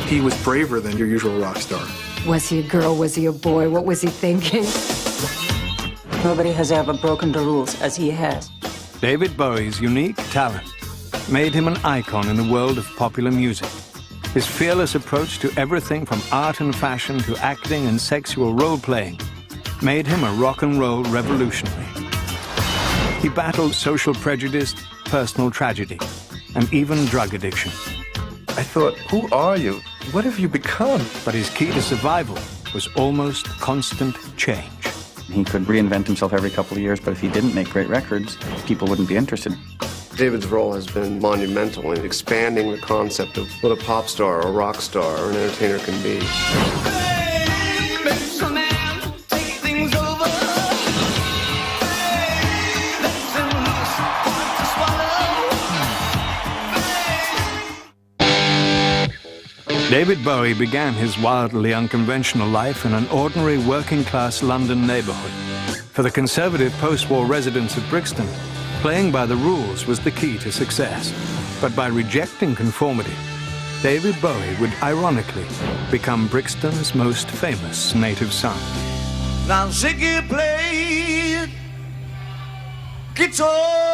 He was braver than your usual rock star. Was he a girl? Was he a boy? What was he thinking? Nobody has ever broken the rules as he has. David Bowie's unique talent made him an icon in the world of popular music. His fearless approach to everything from art and fashion to acting and sexual role-playing made him a rock and roll revolutionary. He battled social prejudice, personal tragedy, and even drug addiction. I thought, who are you? What have you become? But his key to survival was almost constant change. He could reinvent himself every couple of years, but if he didn't make great records, people wouldn't be interested. David's role has been monumental in expanding the concept of what a pop star or a rock star or an entertainer can be. David Bowie began his wildly unconventional life in an ordinary working-class London neighborhood. For the conservative post-war residents of Brixton, playing by the rules was the key to success. But by rejecting conformity, David Bowie would ironically become Brixton's most famous native son. Now Ziggy played guitar.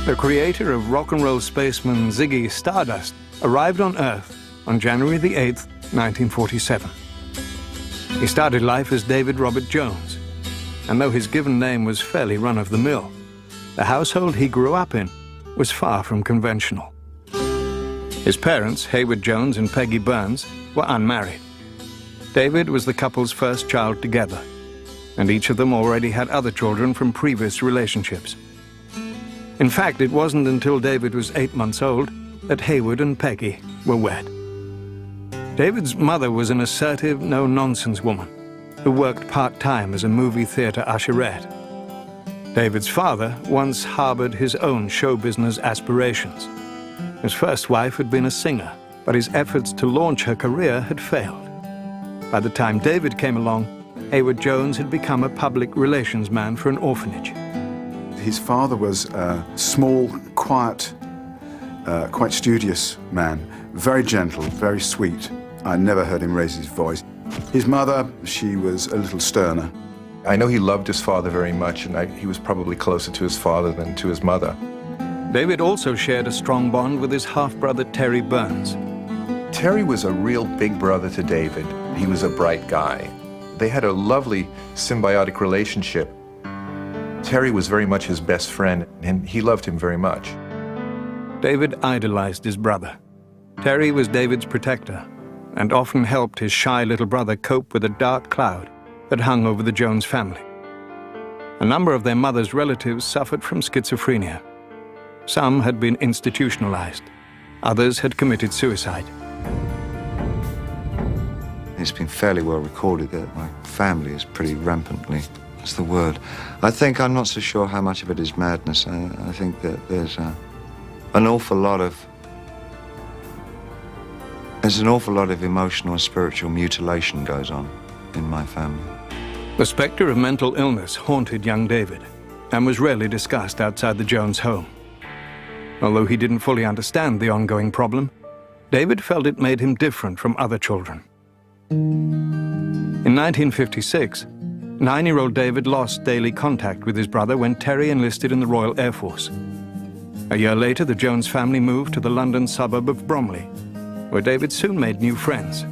The creator of rock and roll spaceman Ziggy Stardust arrived on Earth on January the 8th, 1947. He started life as David Robert Jones, and though his given name was fairly run-of-the-mill, the household he grew up in was far from conventional. His parents, Hayward Jones and Peggy Burns, were unmarried. David was the couple's first child together, and each of them already had other children from previous relationships. In fact, it wasn't until David was 8 months old that Hayward and Peggy were wed. David's mother was an assertive, no-nonsense woman who worked part-time as a movie theater usherette. David's father once harbored his own show business aspirations. His first wife had been a singer, but his efforts to launch her career had failed. By the time David came along, Hayward Jones had become a public relations man for an orphanage. His father was a small, quiet, quite studious man, very gentle, very sweet. I never heard him raise his voice. His mother, she was a little sterner. I know he loved his father very much, and he was probably closer to his father than to his mother. David also shared a strong bond with his half-brother Terry Burns. Terry was a real big brother to David. He was a bright guy. They had a lovely symbiotic relationship. Terry was very much his best friend, and he loved him very much. David idolized his brother. Terry was David's protector and often helped his shy little brother cope with a dark cloud that hung over the Jones family. A number of their mother's relatives suffered from schizophrenia. Some had been institutionalized. Others had committed suicide. It's been fairly well recorded that my family is pretty rampantly, what's the word? I'm not so sure how much of it is madness. I think that there's an awful lot of emotional and spiritual mutilation goes on in my family. The specter of mental illness haunted young David and was rarely discussed outside the Jones home. Although he didn't fully understand the ongoing problem, David felt it made him different from other children. In 1956, 9-year-old David lost daily contact with his brother when Terry enlisted in the Royal Air Force. A year later, the Jones family moved to the London suburb of Bromley, where David soon made new friends.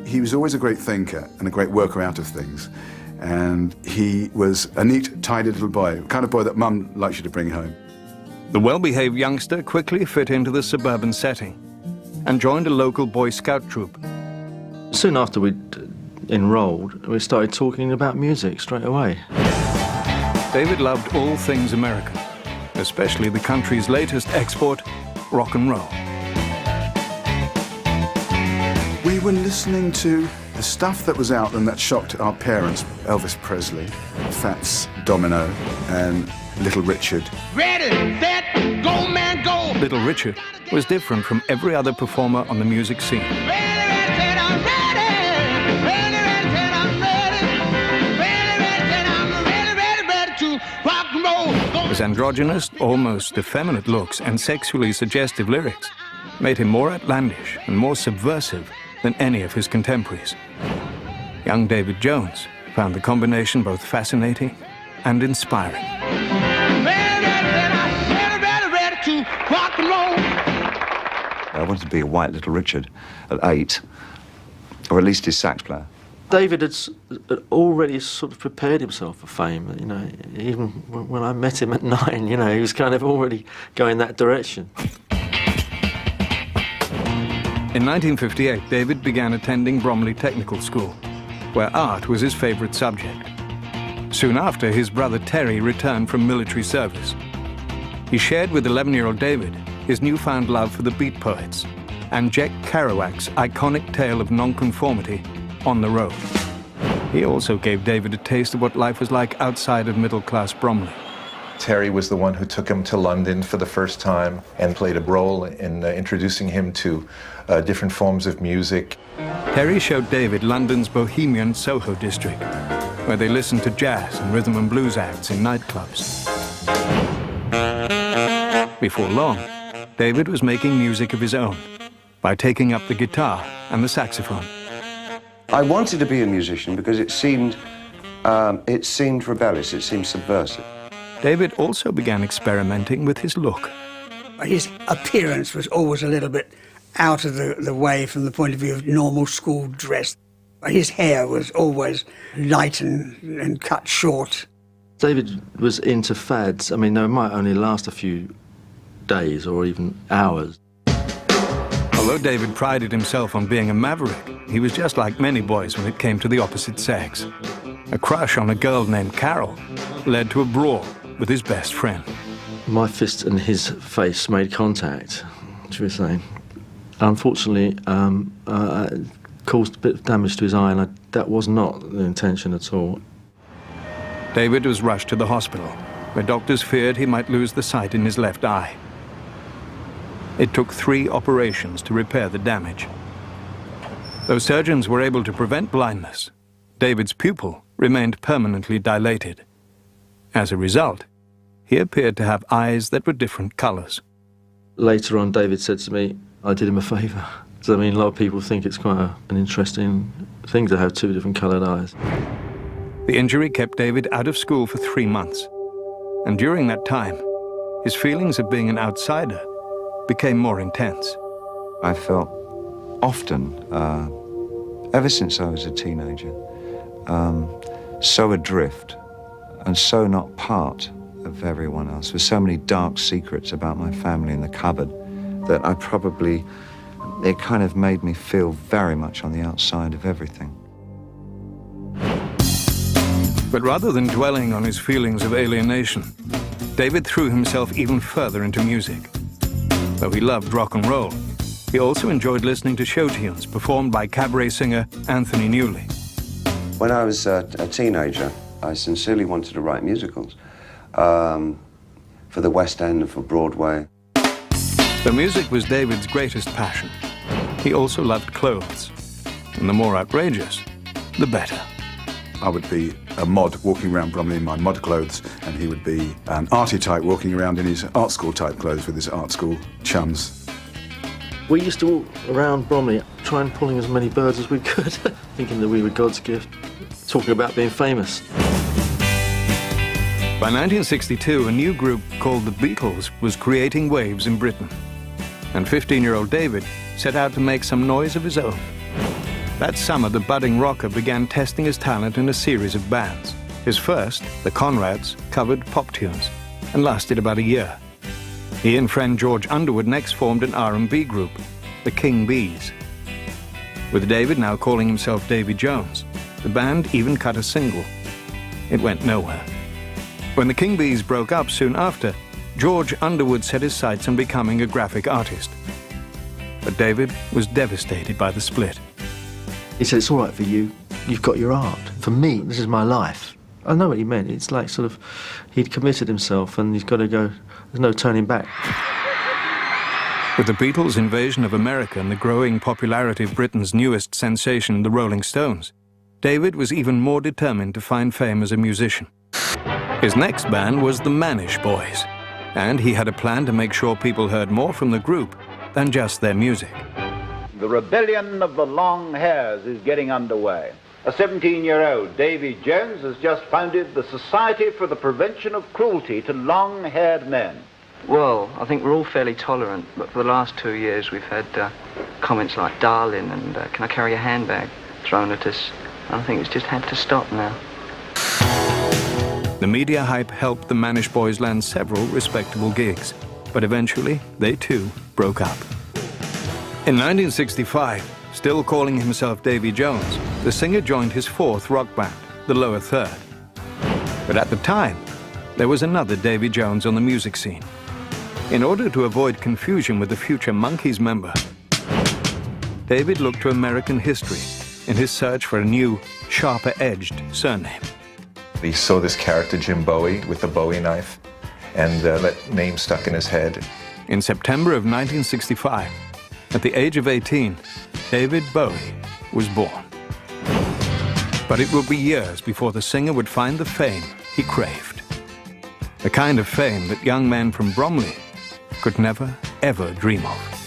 He was always a great thinker and a great worker out of things. And he was a neat, tidy little boy, the kind of boy that Mum likes you to bring home. The well-behaved youngster quickly fit into the suburban setting and joined a local Boy Scout troop. Soon after we'd enrolled, we started talking about music straight away. David loved all things American, especially the country's latest export, rock and roll. We were listening to the stuff that was out and that shocked our parents. Elvis Presley, Fats Domino, and Little Richard. Ready, set, go, man, go. Little Richard was different from every other performer on the music scene. Ready, ready, set, I'm ready. Ready, ready, set, I'm ready. Ready, ready, set, I'm ready, ready, ready to rock and roll. As His androgynous, almost effeminate looks and sexually suggestive lyrics made him more outlandish and more subversive than any of his contemporaries. Young David Jones found the combination both fascinating and inspiring. I wanted to be a white Little Richard at 8, or at least his sax player. David had already sort of prepared himself for fame, you know, even when I met him at 9, you know, he was kind of already going that direction. In 1958, David began attending Bromley Technical School, where art was his favourite subject. Soon after, his brother Terry returned from military service. He shared with 11-year-old David his newfound love for the Beat Poets and Jack Kerouac's iconic tale of nonconformity, On the Road. He also gave David a taste of what life was like outside of middle-class Bromley. Terry was the one who took him to London for the first time and played a role in introducing him to different forms of music. Terry showed David London's bohemian Soho district, where they listened to jazz and rhythm and blues acts in nightclubs. Before long, David was making music of his own by taking up the guitar and the saxophone. I wanted to be a musician because it seemed rebellious, it seemed subversive. David also began experimenting with his look. His appearance was always a little bit out of the way from the point of view of normal school dress. His hair was always light and cut short. David was into fads. I mean, they might only last a few days or even hours. Although David prided himself on being a maverick, he was just like many boys when it came to the opposite sex. A crush on a girl named Carol led to a brawl with his best friend. My fist and his face made contact, should we say. Unfortunately, caused a bit of damage to his eye, and that was not the intention at all. David was rushed to the hospital, where doctors feared he might lose the sight in his left eye. It took 3 operations to repair the damage. Though surgeons were able to prevent blindness, David's pupil remained permanently dilated. As a result, he appeared to have eyes that were different colors. Later on, David said to me, I did him a favor. So, I mean, a lot of people think it's quite an interesting thing to have 2 different colored eyes. The injury kept David out of school for 3 months. And during that time, his feelings of being an outsider became more intense. I felt often, ever since I was a teenager, so adrift and so not part of everyone else, with so many dark secrets about my family in the cupboard, that it kind of made me feel very much on the outside of everything. But rather than dwelling on his feelings of alienation, David threw himself even further into music. Though he loved rock and roll, he also enjoyed listening to show tunes performed by cabaret singer Anthony Newley. When I was a teenager, I sincerely wanted to write musicals for the West End and for Broadway. Though music was David's greatest passion, he also loved clothes. And the more outrageous, the better. I would be a mod walking around Bromley in my mod clothes, and he would be an arty type walking around in his art school type clothes with his art school chums. We used to walk around Bromley trying pulling as many birds as we could, thinking that we were God's gift, talking about being famous. By 1962, a new group called the Beatles was creating waves in Britain. And 15-year-old David set out to make some noise of his own. That summer, the budding rocker began testing his talent in a series of bands. His first, the Conrads, covered pop tunes and lasted about a year. He and friend George Underwood next formed an R&B group, the King Bees. With David now calling himself Davy Jones, the band even cut a single. It went nowhere. When the King Bees broke up soon after, George Underwood set his sights on becoming a graphic artist. But David was devastated by the split. He said, it's all right for you. You've got your art. For me, this is my life. I know what he meant. It's like sort of, he'd committed himself and he's got to go, there's no turning back. With the Beatles' invasion of America and the growing popularity of Britain's newest sensation, the Rolling Stones, David was even more determined to find fame as a musician. His next band was the Manish Boys, and he had a plan to make sure people heard more from the group than just their music. The rebellion of the long hairs is getting underway. A 17-year-old, Davy Jones, has just founded the Society for the Prevention of Cruelty to Long-Haired Men. Well, I think we're all fairly tolerant, but for the last 2 years we've had comments like "darling" and "can I carry a handbag" thrown at us. I think it's just had to stop now. The media hype helped the Manish Boys land several respectable gigs, but eventually they too broke up. In 1965, still calling himself Davy Jones, the singer joined his fourth rock band, the Lower Third. But at the time, there was another Davy Jones on the music scene. In order to avoid confusion with the future Monkees member, David looked to American history in his search for a new, sharper-edged surname. He saw this character, Jim Bowie, with the Bowie knife, and that name stuck in his head. In September of 1965, at the age of 18, David Bowie was born. But it would be years before the singer would find the fame he craved. The kind of fame that young men from Bromley could never, ever dream of.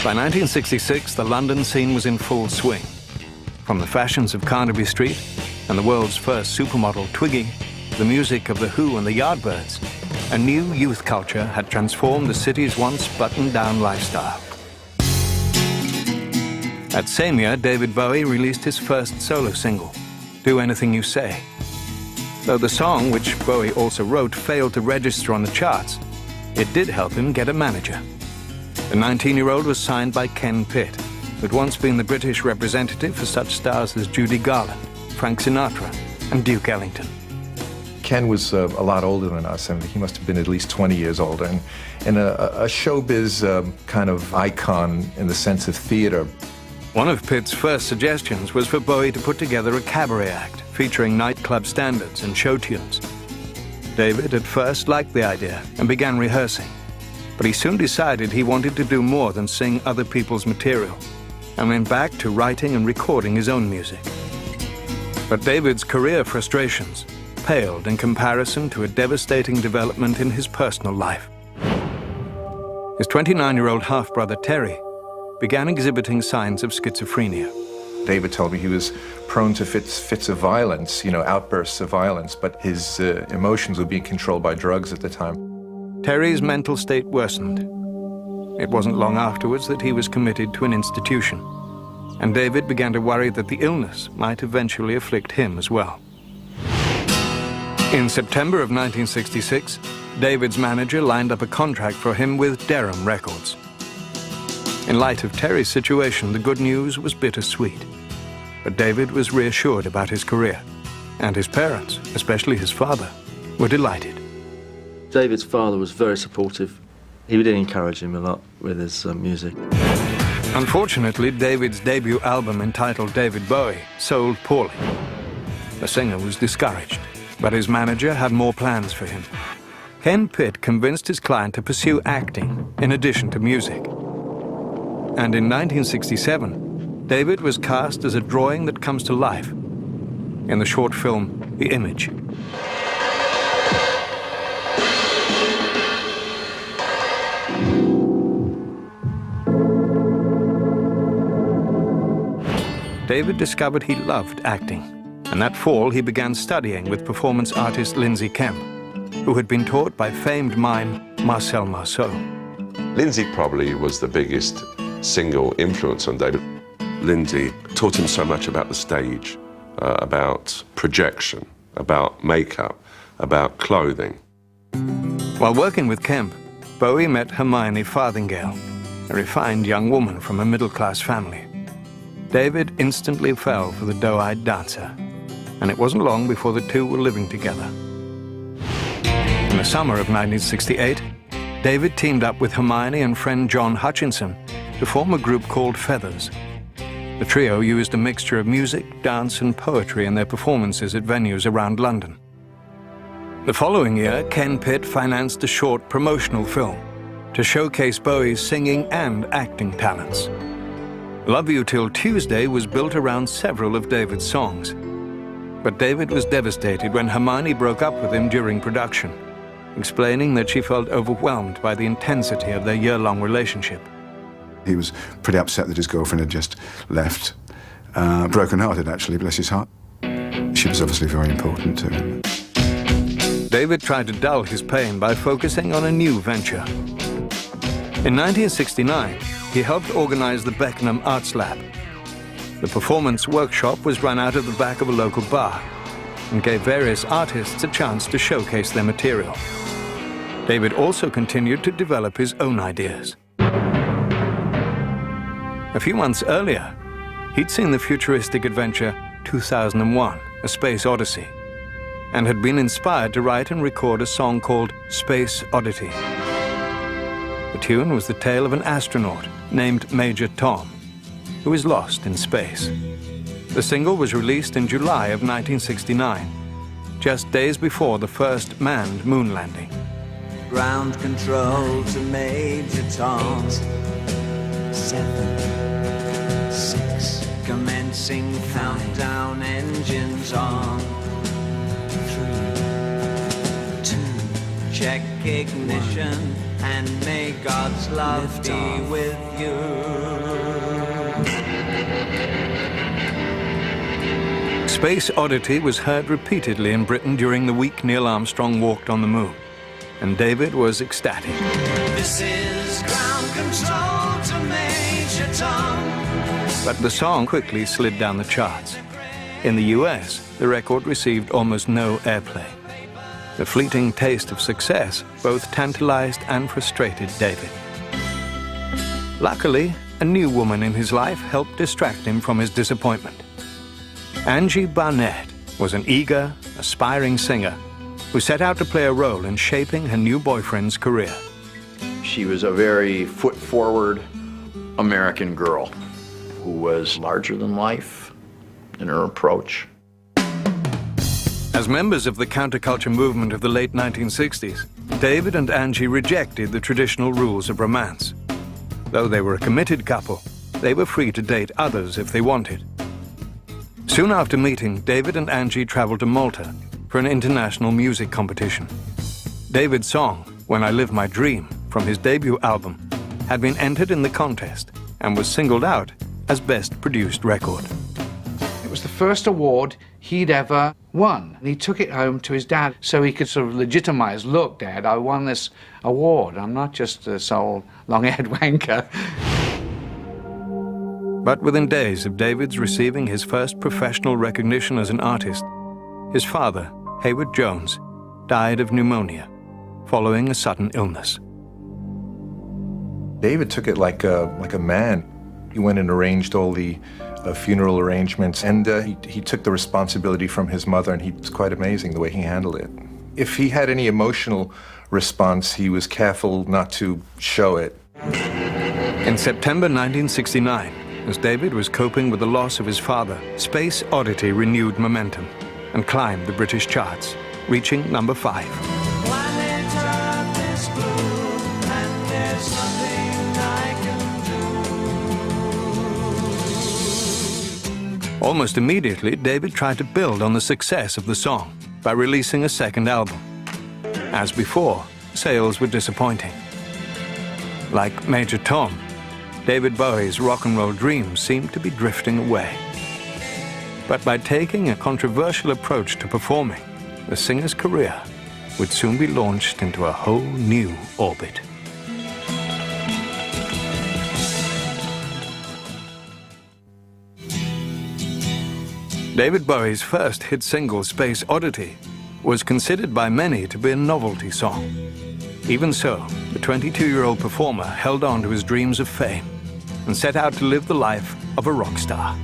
By 1966, the London scene was in full swing. From the fashions of Carnaby Street and the world's first supermodel Twiggy, the music of The Who and the Yardbirds, a new youth culture had transformed the city's once buttoned-down lifestyle. That same year, David Bowie released his first solo single, Do Anything You Say. Though the song, which Bowie also wrote, failed to register on the charts, it did help him get a manager. The 19-year-old was signed by Ken Pitt, who'd once been the British representative for such stars as Judy Garland, Frank Sinatra, and Duke Ellington. Ken was a lot older than us, and he must have been at least 20 years older, and a showbiz kind of icon in the sense of theater. One of Pitt's first suggestions was for Bowie to put together a cabaret act featuring nightclub standards and show tunes. David at first liked the idea and began rehearsing, but he soon decided he wanted to do more than sing other people's material and went back to writing and recording his own music. But David's career frustrations paled in comparison to a devastating development in his personal life. His 29-year-old half-brother Terry began exhibiting signs of schizophrenia. David told me he was prone to fits of violence, outbursts of violence, but his emotions were being controlled by drugs at the time. Terry's mental state worsened. It wasn't long afterwards that he was committed to an institution, and David began to worry that the illness might eventually afflict him as well. In September of 1966, David's manager lined up a contract for him with Durham Records. In light of Terry's situation, the good news was bittersweet. But David was reassured about his career, and his parents, especially his father, were delighted. David's father was very supportive. He did encourage him a lot with his music. Unfortunately, David's debut album entitled David Bowie sold poorly. The singer was discouraged, but his manager had more plans for him. Ken Pitt convinced his client to pursue acting in addition to music. And in 1967, David was cast as a drawing that comes to life in the short film The Image. David discovered he loved acting, and that fall he began studying with performance artist Lindsay Kemp, who had been taught by famed mime Marcel Marceau. Lindsay probably was the biggest single influence on David. Lindsay taught him so much about the stage, about projection, about makeup, about clothing. While working with Kemp, Bowie met Hermione Farthingale, a refined young woman from a middle-class family. David instantly fell for the doe-eyed dancer, and it wasn't long before the two were living together. In the summer of 1968, David teamed up with Hermione and friend John Hutchinson to form a group called Feathers. The trio used a mixture of music, dance, and poetry in their performances at venues around London. The following year, Ken Pitt financed a short promotional film to showcase Bowie's singing and acting talents. Love You Till Tuesday was built around several of David's songs. But David was devastated when Hermione broke up with him during production, explaining that she felt overwhelmed by the intensity of their year-long relationship. He was pretty upset that his girlfriend had just left. Broken-hearted, actually, bless his heart. She was obviously very important to him. David tried to dull his pain by focusing on a new venture. In 1969, he helped organize the Beckenham Arts Lab. The performance workshop was run out of the back of a local bar and gave various artists a chance to showcase their material. David also continued to develop his own ideas. A few months earlier, he'd seen the futuristic adventure 2001, A Space Odyssey, and had been inspired to write and record a song called Space Oddity. The tune was the tale of an astronaut named Major Tom, who is lost in space. The single was released in July of 1969, just days before the first manned moon landing. Ground control to Major Tom. 7, 6, commencing countdown, engines on. 3, 2, check ignition, and may God's love be with you. Space Oddity was heard repeatedly in Britain during the week Neil Armstrong walked on the moon, and David was ecstatic. This is ground control to Major Tom. But the song quickly slid down the charts. In the US, the record received almost no airplay. The fleeting taste of success both tantalized and frustrated David. Luckily, a new woman in his life helped distract him from his disappointment. Angie Barnett was an eager, aspiring singer who set out to play a role in shaping her new boyfriend's career. She was a very foot-forward American girl who was larger than life in her approach. As members of the counterculture movement of the late 1960s, David and Angie rejected the traditional rules of romance. Though they were a committed couple, they were free to date others if they wanted. Soon after meeting, David and Angie traveled to Malta for an international music competition. David's song, When I Live My Dream, from his debut album, had been entered in the contest and was singled out as Best Produced Record. It was the first award he'd ever won. He took it home to his dad so he could sort of legitimize, look, Dad, I won this award. I'm not just a sole long-haired wanker. But within days of David's receiving his first professional recognition as an artist, his father, Hayward Jones, died of pneumonia following a sudden illness. David took it like a man. He went and arranged all the funeral arrangements, and he took the responsibility from his mother, and it's quite amazing the way he handled it. If he had any emotional response, he was careful not to show it. In September 1969, as David was coping with the loss of his father, Space Oddity renewed momentum and climbed the British charts, reaching number 5. Almost immediately, David tried to build on the success of the song by releasing a second album. As before, sales were disappointing. Like Major Tom, David Bowie's rock and roll dreams seemed to be drifting away. But by taking a controversial approach to performing, the singer's career would soon be launched into a whole new orbit. David Bowie's first hit single, Space Oddity, was considered by many to be a novelty song. Even so, the 22-year-old performer held on to his dreams of fame and set out to live the life of a rock star.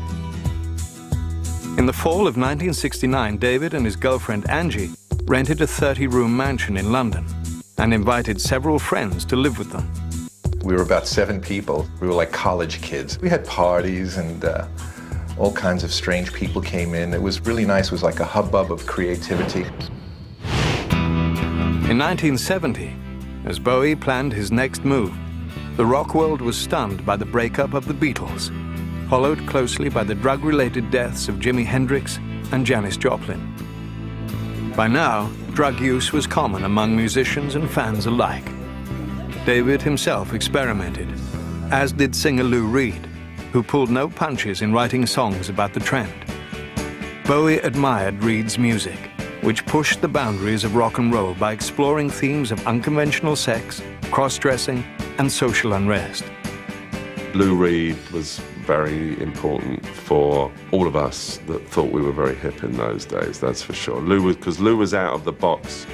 In the fall of 1969, David and his girlfriend Angie rented a 30-room mansion in London and invited several friends to live with them. We were about 7 people. We were like college kids. We had parties, and all kinds of strange people came in. It was really nice. It was like a hubbub of creativity. In 1970, as Bowie planned his next move, the rock world was stunned by the breakup of the Beatles. followed closely by the drug-related deaths of Jimi Hendrix and Janis Joplin. By now, drug use was common among musicians and fans alike. David himself experimented, as did singer Lou Reed, who pulled no punches in writing songs about the trend. Bowie admired Reed's music, which pushed the boundaries of rock and roll by exploring themes of unconventional sex, cross-dressing, and social unrest. Lou Reed was very important for all of us that thought we were very hip in those days, that's for sure. Because Lou was out of the box.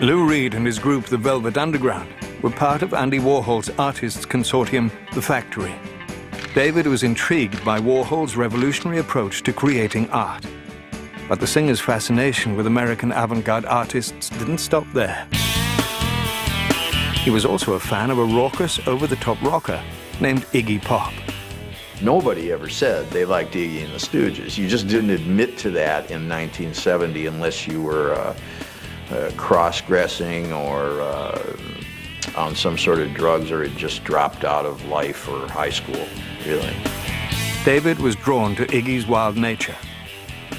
Lou Reed and his group, the Velvet Underground, were part of Andy Warhol's artists consortium, The Factory. David was intrigued by Warhol's revolutionary approach to creating art. But the singer's fascination with American avant-garde artists didn't stop there. He was also a fan of a raucous, over-the-top rocker named Iggy Pop. Nobody ever said they liked Iggy and the Stooges. You just didn't admit to that in 1970 unless you were cross-dressing or on some sort of drugs or had just dropped out of life or high school, really. David was drawn to Iggy's wild nature.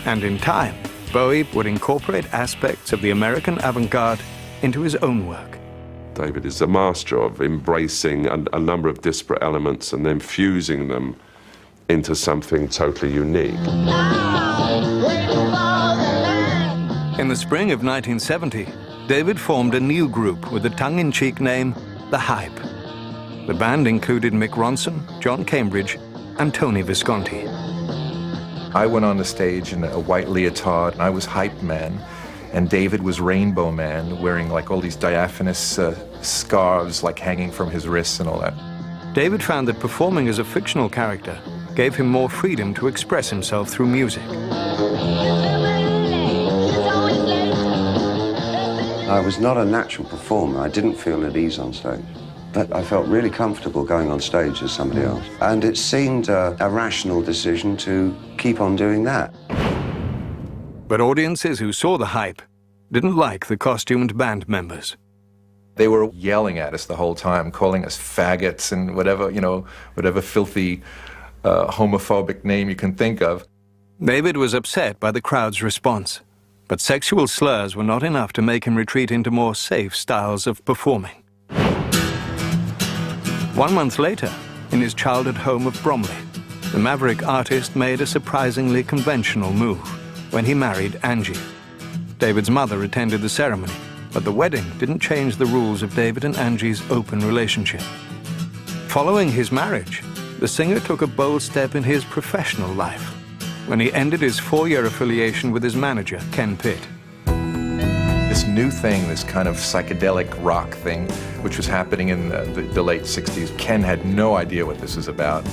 And in time, Bowie would incorporate aspects of the American avant-garde into his own work. David is a master of embracing a number of disparate elements and then fusing them into something totally unique. In the spring of 1970, David formed a new group with the tongue-in-cheek name, The Hype. The band included Mick Ronson, John Cambridge, and Tony Visconti. I went on the stage in a white leotard, and I was Hype Man, and David was Rainbow Man, wearing like all these diaphanous scarves like hanging from his wrists and all that. David found that performing as a fictional character gave him more freedom to express himself through music. I was not a natural performer. I didn't feel at ease on stage. But I felt really comfortable going on stage as somebody else. And it seemed a rational decision to keep on doing that. But audiences who saw The Hype didn't like the costumed band members. They were yelling at us the whole time, calling us faggots and whatever, whatever filthy homophobic name you can think of. David was upset by the crowd's response, but sexual slurs were not enough to make him retreat into more safe styles of performing. 1 month later, in his childhood home of Bromley, the maverick artist made a surprisingly conventional move when he married Angie. David's mother attended the ceremony, but the wedding didn't change the rules of David and Angie's open relationship. Following his marriage, the singer took a bold step in his professional life when he ended his 4-year affiliation with his manager, Ken Pitt. This new thing, this kind of psychedelic rock thing, which was happening in the late 60s, Ken had no idea what this was about.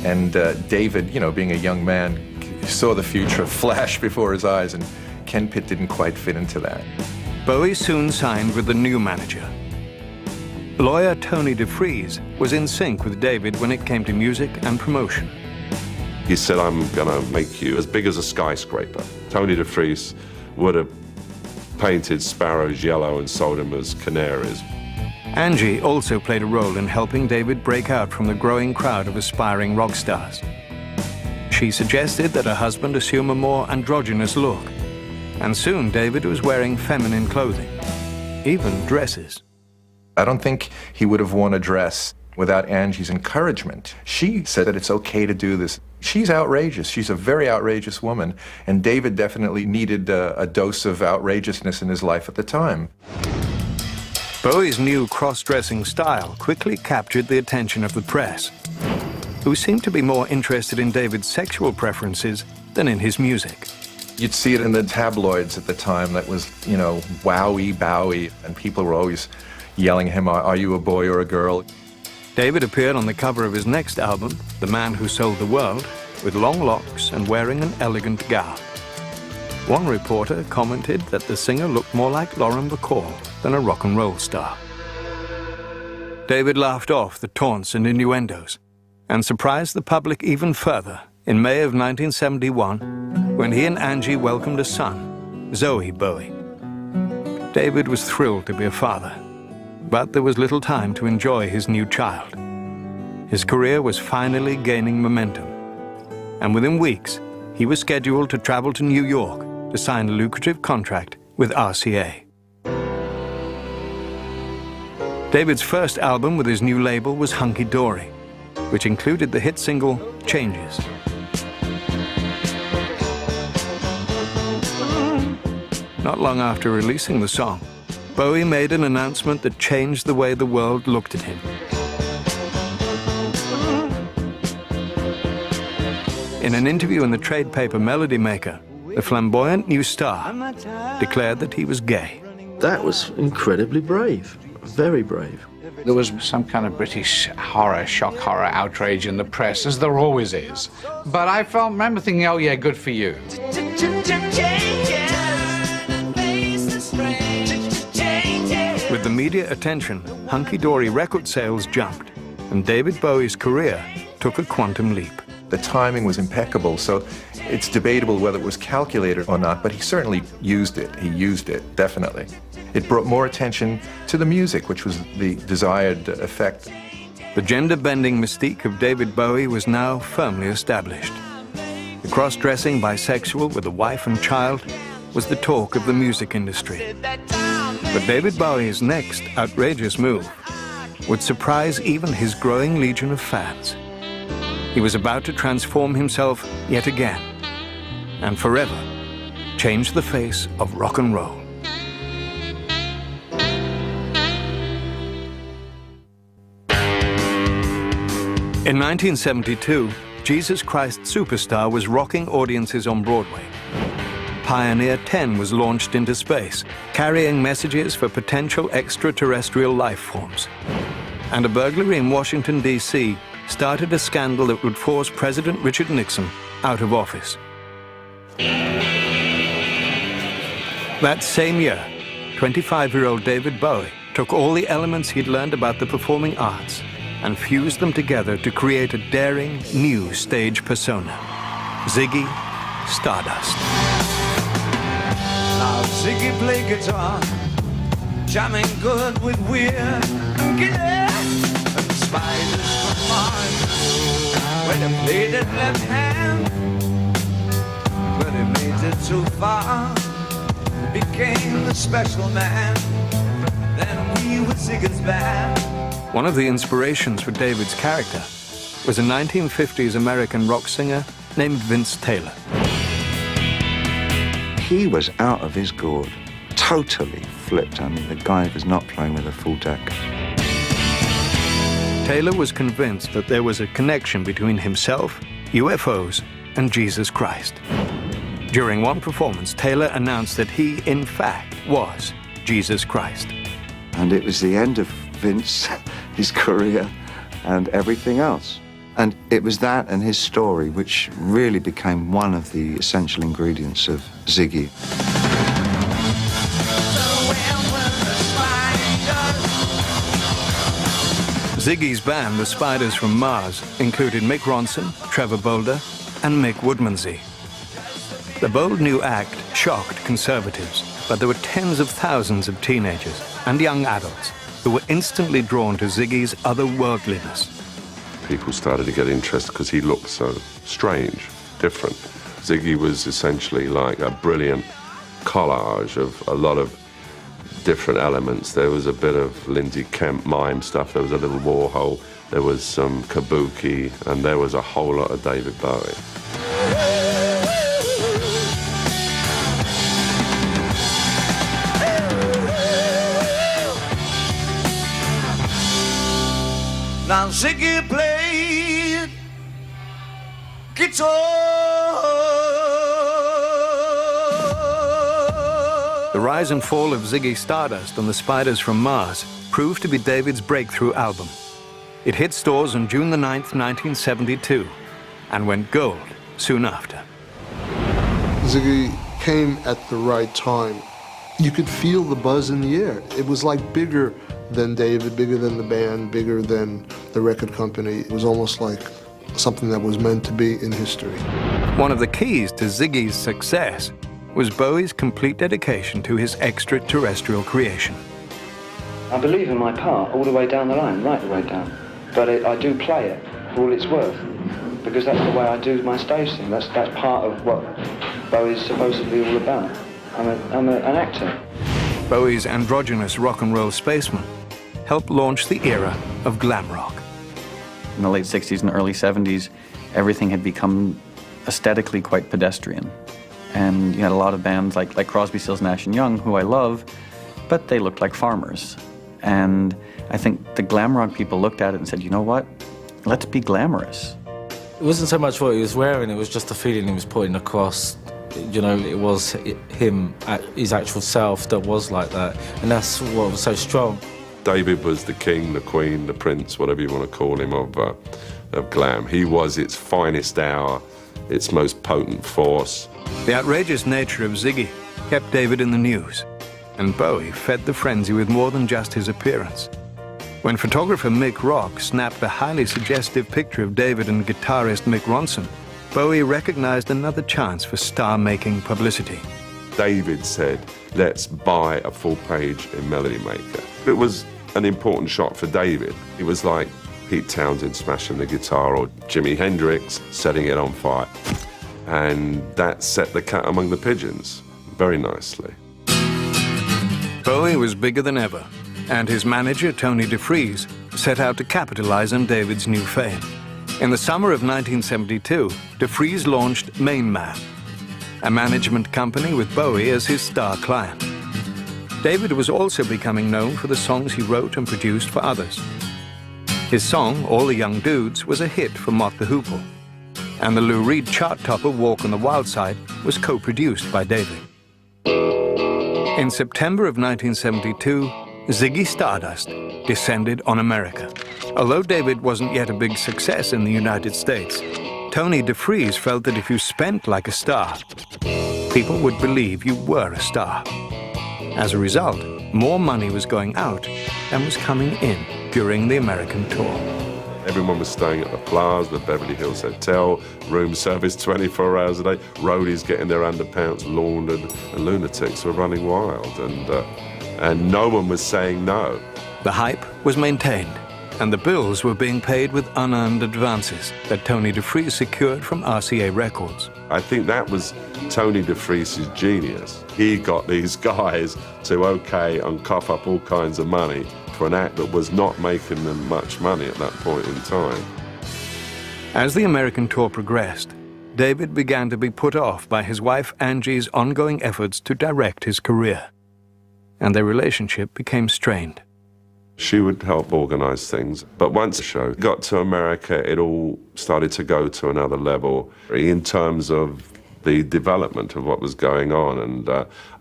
And David, being a young man, saw the future flash before his eyes, and Ken Pitt didn't quite fit into that. Bowie soon signed with the new manager. Lawyer Tony DeFries was in sync with David when it came to music and promotion. He said, I'm gonna make you as big as a skyscraper. Tony DeFries would have painted sparrows yellow and sold them as canaries. Angie also played a role in helping David break out from the growing crowd of aspiring rock stars. She suggested that her husband assume a more androgynous look, and soon David was wearing feminine clothing, even dresses. I don't think he would have worn a dress without Angie's encouragement. She said that it's okay to do this. She's outrageous. She's a very outrageous woman, and David definitely needed a dose of outrageousness in his life at the time. Bowie's new cross-dressing style quickly captured the attention of the press, who seemed to be more interested in David's sexual preferences than in his music. You'd see it in the tabloids at the time. That was, Wowie, Bowie, and people were always yelling at him, are you a boy or a girl? David appeared on the cover of his next album, The Man Who Sold the World, with long locks and wearing an elegant gown. One reporter commented that the singer looked more like Lauren Bacall than a rock and roll star. David laughed off the taunts and innuendos and surprised the public even further in May of 1971 when he and Angie welcomed a son, Zoe Bowie. David was thrilled to be a father, but there was little time to enjoy his new child. His career was finally gaining momentum, and within weeks, he was scheduled to travel to New York to sign a lucrative contract with RCA. David's first album with his new label was Hunky Dory, which included the hit single Changes. Not long after releasing the song, Bowie made an announcement that changed the way the world looked at him. In an interview in the trade paper Melody Maker, the flamboyant new star declared that he was gay. That was incredibly brave, very brave. There was some kind of British horror, shock horror, outrage in the press, as there always is. But I remember thinking, oh yeah, good for you. With the media attention, Hunky Dory record sales jumped, and David Bowie's career took a quantum leap. The timing was impeccable, so it's debatable whether it was calculated or not, but he certainly used it. He used it, definitely. It brought more attention to the music, which was the desired effect. The gender-bending mystique of David Bowie was now firmly established. The cross-dressing bisexual with a wife and child was the talk of the music industry. But David Bowie's next outrageous move would surprise even his growing legion of fans. He was about to transform himself yet again, and forever change the face of rock and roll. In 1972, Jesus Christ Superstar was rocking audiences on Broadway. Pioneer 10 was launched into space, carrying messages for potential extraterrestrial life forms. And a burglary in Washington, D.C. started a scandal that would force President Richard Nixon out of office. That same year, 25-year-old David Bowie took all the elements he'd learned about the performing arts and fused them together to create a daring, new stage persona, Ziggy Stardust. Now Ziggy play guitar, jamming good with weird and spiders from Mars. When he played it left hand, but he made it too far, became the special man. Then we were Ziggy's band. One of the inspirations for David's character was a 1950s American rock singer named Vince Taylor. He was out of his gourd, totally flipped. I mean, the guy was not playing with a full deck. Taylor was convinced that there was a connection between himself, UFOs, and Jesus Christ. During one performance, Taylor announced that he, in fact, was Jesus Christ. And it was the end of Vince, his career, and everything else. And it was that and his story which really became one of the essential ingredients of Ziggy. Ziggy's band, the Spiders from Mars, included Mick Ronson, Trevor Bolder, and Mick Woodmansey. The bold new act shocked conservatives, but there were tens of thousands of teenagers and young adults who were instantly drawn to Ziggy's otherworldliness. People started to get interested because he looked so strange, different. Ziggy was essentially like a brilliant collage of a lot of different elements. There was a bit of Lindsay Kemp mime stuff, there was a little Warhol, there was some kabuki, and there was a whole lot of David Bowie. Now Ziggy played guitar. The rise and fall of Ziggy Stardust and the Spiders from Mars proved to be David's breakthrough album. It hit stores on June the 9th, 1972, and went gold soon after. Ziggy came at the right time. You could feel the buzz in the air. It was like bigger than David, bigger than the band, bigger than the record company. It was almost like something that was meant to be in history. One of the keys to Ziggy's success was Bowie's complete dedication to his extraterrestrial creation. I believe in my part all the way down the line, right the way down. but I do play it for all it's worth, because that's the way I do my stage thing. That's part of what Bowie's supposedly all about. I'm an actor. Bowie's androgynous rock and roll spaceman helped launch the era of glam rock. In the late 60s and early 70s, everything had become aesthetically quite pedestrian. And you had a lot of bands like Crosby, Stills, Nash & Young, who I love, but they looked like farmers. And I think the glam rock people looked at it and said, you know what, let's be glamorous. It wasn't so much what he was wearing, it was just the feeling he was putting across. You know, it was him, his actual self that was like that, and that's what was so strong. David was the king, the queen, the prince, whatever you want to call him, of glam. He was its finest hour, its most potent force. The outrageous nature of Ziggy kept David in the news, and Bowie fed the frenzy with more than just his appearance. When photographer Mick Rock snapped a highly suggestive picture of David and guitarist Mick Ronson, Bowie recognized another chance for star-making publicity. David said, let's buy a full page in Melody Maker. It was an important shot for David. It was like Pete Townsend smashing the guitar or Jimi Hendrix setting it on fire. And that set the cat among the pigeons very nicely. Bowie was bigger than ever, and his manager, Tony DeFries, set out to capitalize on David's new fame. In the summer of 1972, DeFries launched Main Man, a management company with Bowie as his star client. David was also becoming known for the songs he wrote and produced for others. His song, All the Young Dudes, was a hit for Mott the Hoople, and the Lou Reed chart-topper Walk on the Wild Side was co-produced by David. In September of 1972, Ziggy Stardust descended on America. Although David wasn't yet a big success in the United States, Tony DeFries felt that if you spent like a star, people would believe you were a star. As a result, more money was going out than was coming in during the American tour. Everyone was staying at the Plaza, the Beverly Hills Hotel, room service 24 hours a day, roadies getting their underpants laundered, and lunatics were running wild, and no one was saying no. The hype was maintained, and the bills were being paid with unearned advances that Tony DeFries secured from RCA Records. I think that was Tony DeFries' genius. He got these guys to okay and cough up all kinds of money for an act that was not making them much money at that point in time. As the American tour progressed, David began to be put off by his wife Angie's ongoing efforts to direct his career, and their relationship became strained. She would help organize things, but once the show got to America, it all started to go to another level in terms of the development of what was going on, and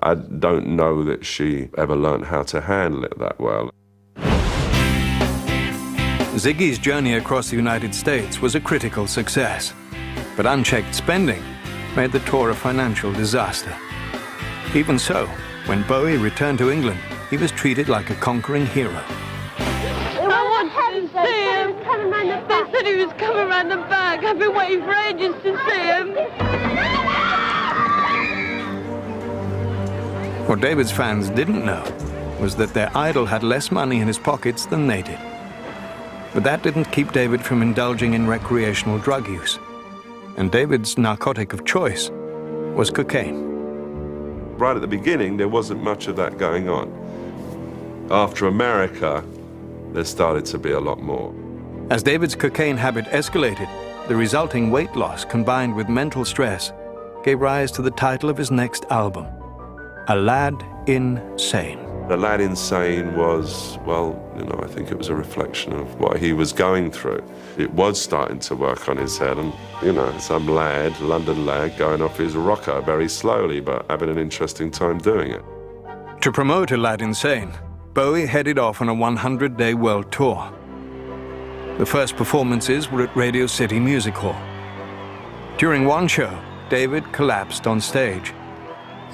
I don't know that she ever learned how to handle it that well. Ziggy's journey across the United States was a critical success, but unchecked spending made the tour a financial disaster. Even so, when Bowie returned to England, he was treated like a conquering hero. I want to see him. They said he was coming around the back. I've been waiting for ages to see him. What David's fans didn't know was that their idol had less money in his pockets than they did. But that didn't keep David from indulging in recreational drug use. And David's narcotic of choice was cocaine. Right at the beginning, there wasn't much of that going on. After America, there started to be a lot more. As David's cocaine habit escalated, the resulting weight loss combined with mental stress gave rise to the title of his next album, A Lad Insane. The Lad Insane was, well, you know, I think it was a reflection of what he was going through. It was starting to work on his head, and, you know, some lad, London lad, going off his rocker very slowly, but having an interesting time doing it. To promote A Lad Insane, Bowie headed off on a 100-day world tour. The first performances were at Radio City Music Hall. During one show, David collapsed on stage.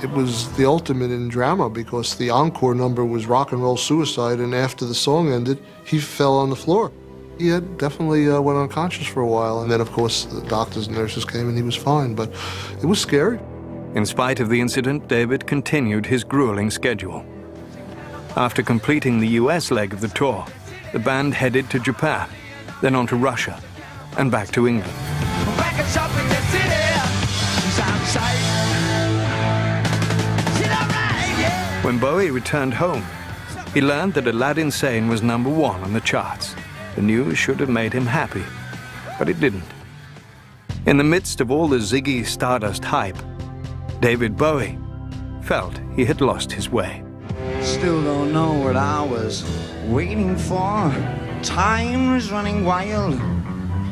It was the ultimate in drama because the encore number was Rock and Roll Suicide, and after the song ended, he fell on the floor. He had definitely went unconscious for a while, and then of course the doctors and nurses came and he was fine, but it was scary. In spite of the incident, David continued his grueling schedule. After completing the US leg of the tour, the band headed to Japan, then on to Russia, and back to England. When Bowie returned home, he learned that Aladdin Sane was #1 on the charts. The news should have made him happy, but it didn't. In the midst of all the Ziggy Stardust hype, David Bowie felt he had lost his way. Still don't know what I was waiting for. Time is running wild.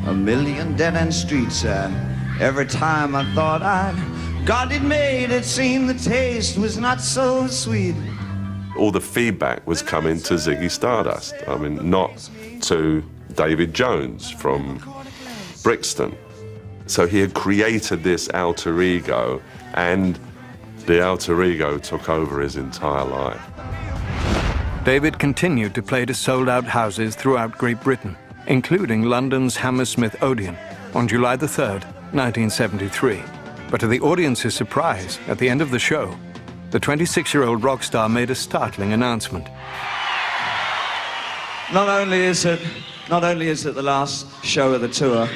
A million dead-end streets. Every time I thought I'd got it made, it seemed the taste was not so sweet. All the feedback was coming to Ziggy Stardust. I mean, not to David Jones from Brixton. So he had created this alter ego, and the alter ego took over his entire life. David continued to play to sold-out houses throughout Great Britain, including London's Hammersmith Odeon on July the 3rd, 1973. But to the audience's surprise, at the end of the show, the 26-year-old rock star made a startling announcement. Not only is it the last show of the tour,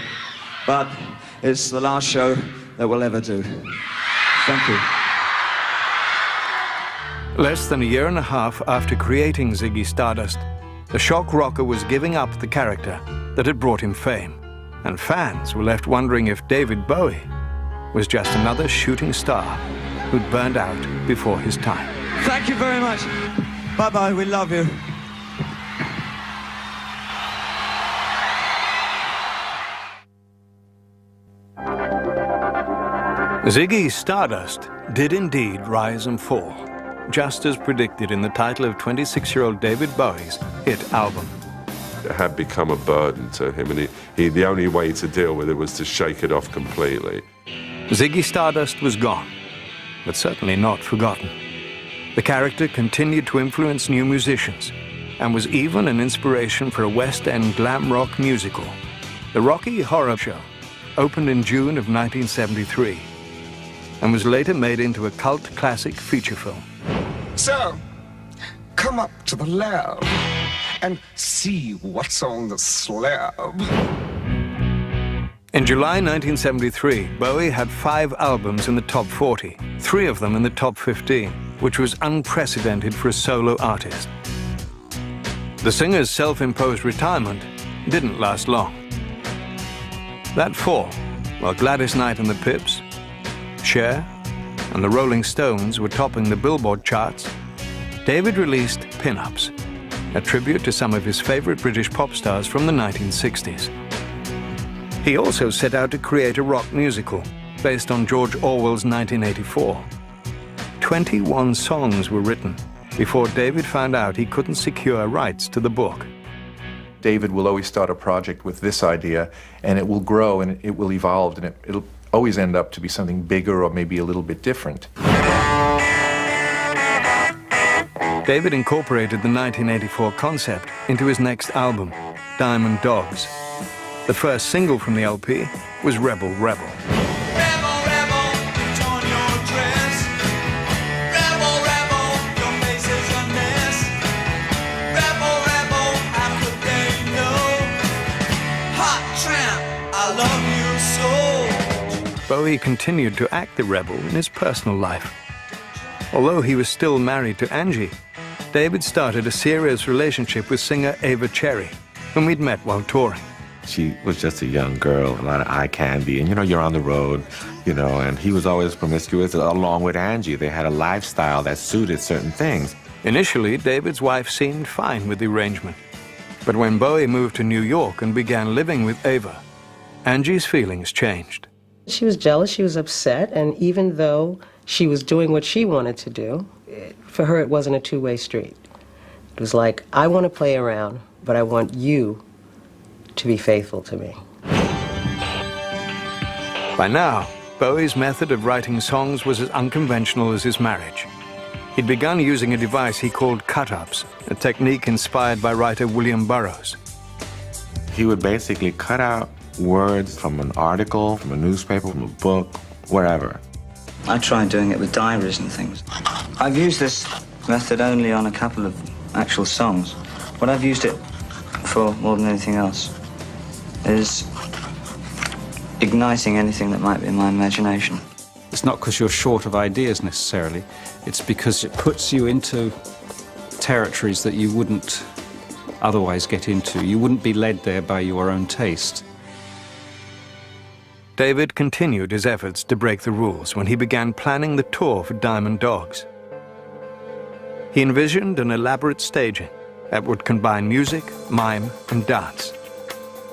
but it's the last show that we'll ever do. Thank you. Less than a year and a half after creating Ziggy Stardust, the shock rocker was giving up the character that had brought him fame, and fans were left wondering if David Bowie was just another shooting star who'd burned out before his time. Thank you very much. Bye-bye, we love you. Ziggy Stardust did indeed rise and fall, just as predicted in the title of 26-year-old David Bowie's hit album. It had become a burden to him, and the only way to deal with it was to shake it off completely. Ziggy Stardust was gone, but certainly not forgotten. The character continued to influence new musicians and was even an inspiration for a West End glam rock musical. The Rocky Horror Show opened in June of 1973 and was later made into a cult classic feature film. So, come up to the lab and see what's on the slab. In July 1973, Bowie had 5 albums in the top 40, 3 of them in the top 15, which was unprecedented for a solo artist. The singer's self-imposed retirement didn't last long. That fall, while Gladys Knight and the Pips, Cher, and the Rolling Stones were topping the Billboard charts, David released Pin-Ups, a tribute to some of his favorite British pop stars from the 1960s. He also set out to create a rock musical based on George Orwell's 1984. 21 songs were written before David found out he couldn't secure rights to the book. David will always start a project with this idea, and it will grow and it will evolve, and it'll always end up to be something bigger or maybe a little bit different. David incorporated the 1984 concept into his next album, Diamond Dogs. The first single from the LP was Rebel Rebel. Bowie continued to act the rebel in his personal life. Although he was still married to Angie, David started a serious relationship with singer Ava Cherry, whom he'd met while touring. She was just a young girl, a lot of eye candy, and you're on the road, and he was always promiscuous along with Angie. They had a lifestyle that suited certain things. Initially, David's wife seemed fine with the arrangement. But when Bowie moved to New York and began living with Ava, Angie's feelings changed. She was jealous, she was upset, and even though she was doing what she wanted to do, for her it wasn't a two-way street. It was like, I want to play around, but I want you to be faithful to me. By now, Bowie's method of writing songs was as unconventional as his marriage. He'd begun using a device he called cut-ups, a technique inspired by writer William Burroughs. He would basically cut out words from an article, from a newspaper, from a book, wherever. I tried doing it with diaries and things. I've used this method only on a couple of actual songs, but I've used it for more than anything else. is igniting anything that might be in my imagination. It's not because you're short of ideas necessarily, it's because it puts you into territories that you wouldn't otherwise get into. You wouldn't be led there by your own taste. David continued his efforts to break the rules when he began planning the tour for Diamond Dogs. He envisioned an elaborate staging that would combine music, mime, and dance.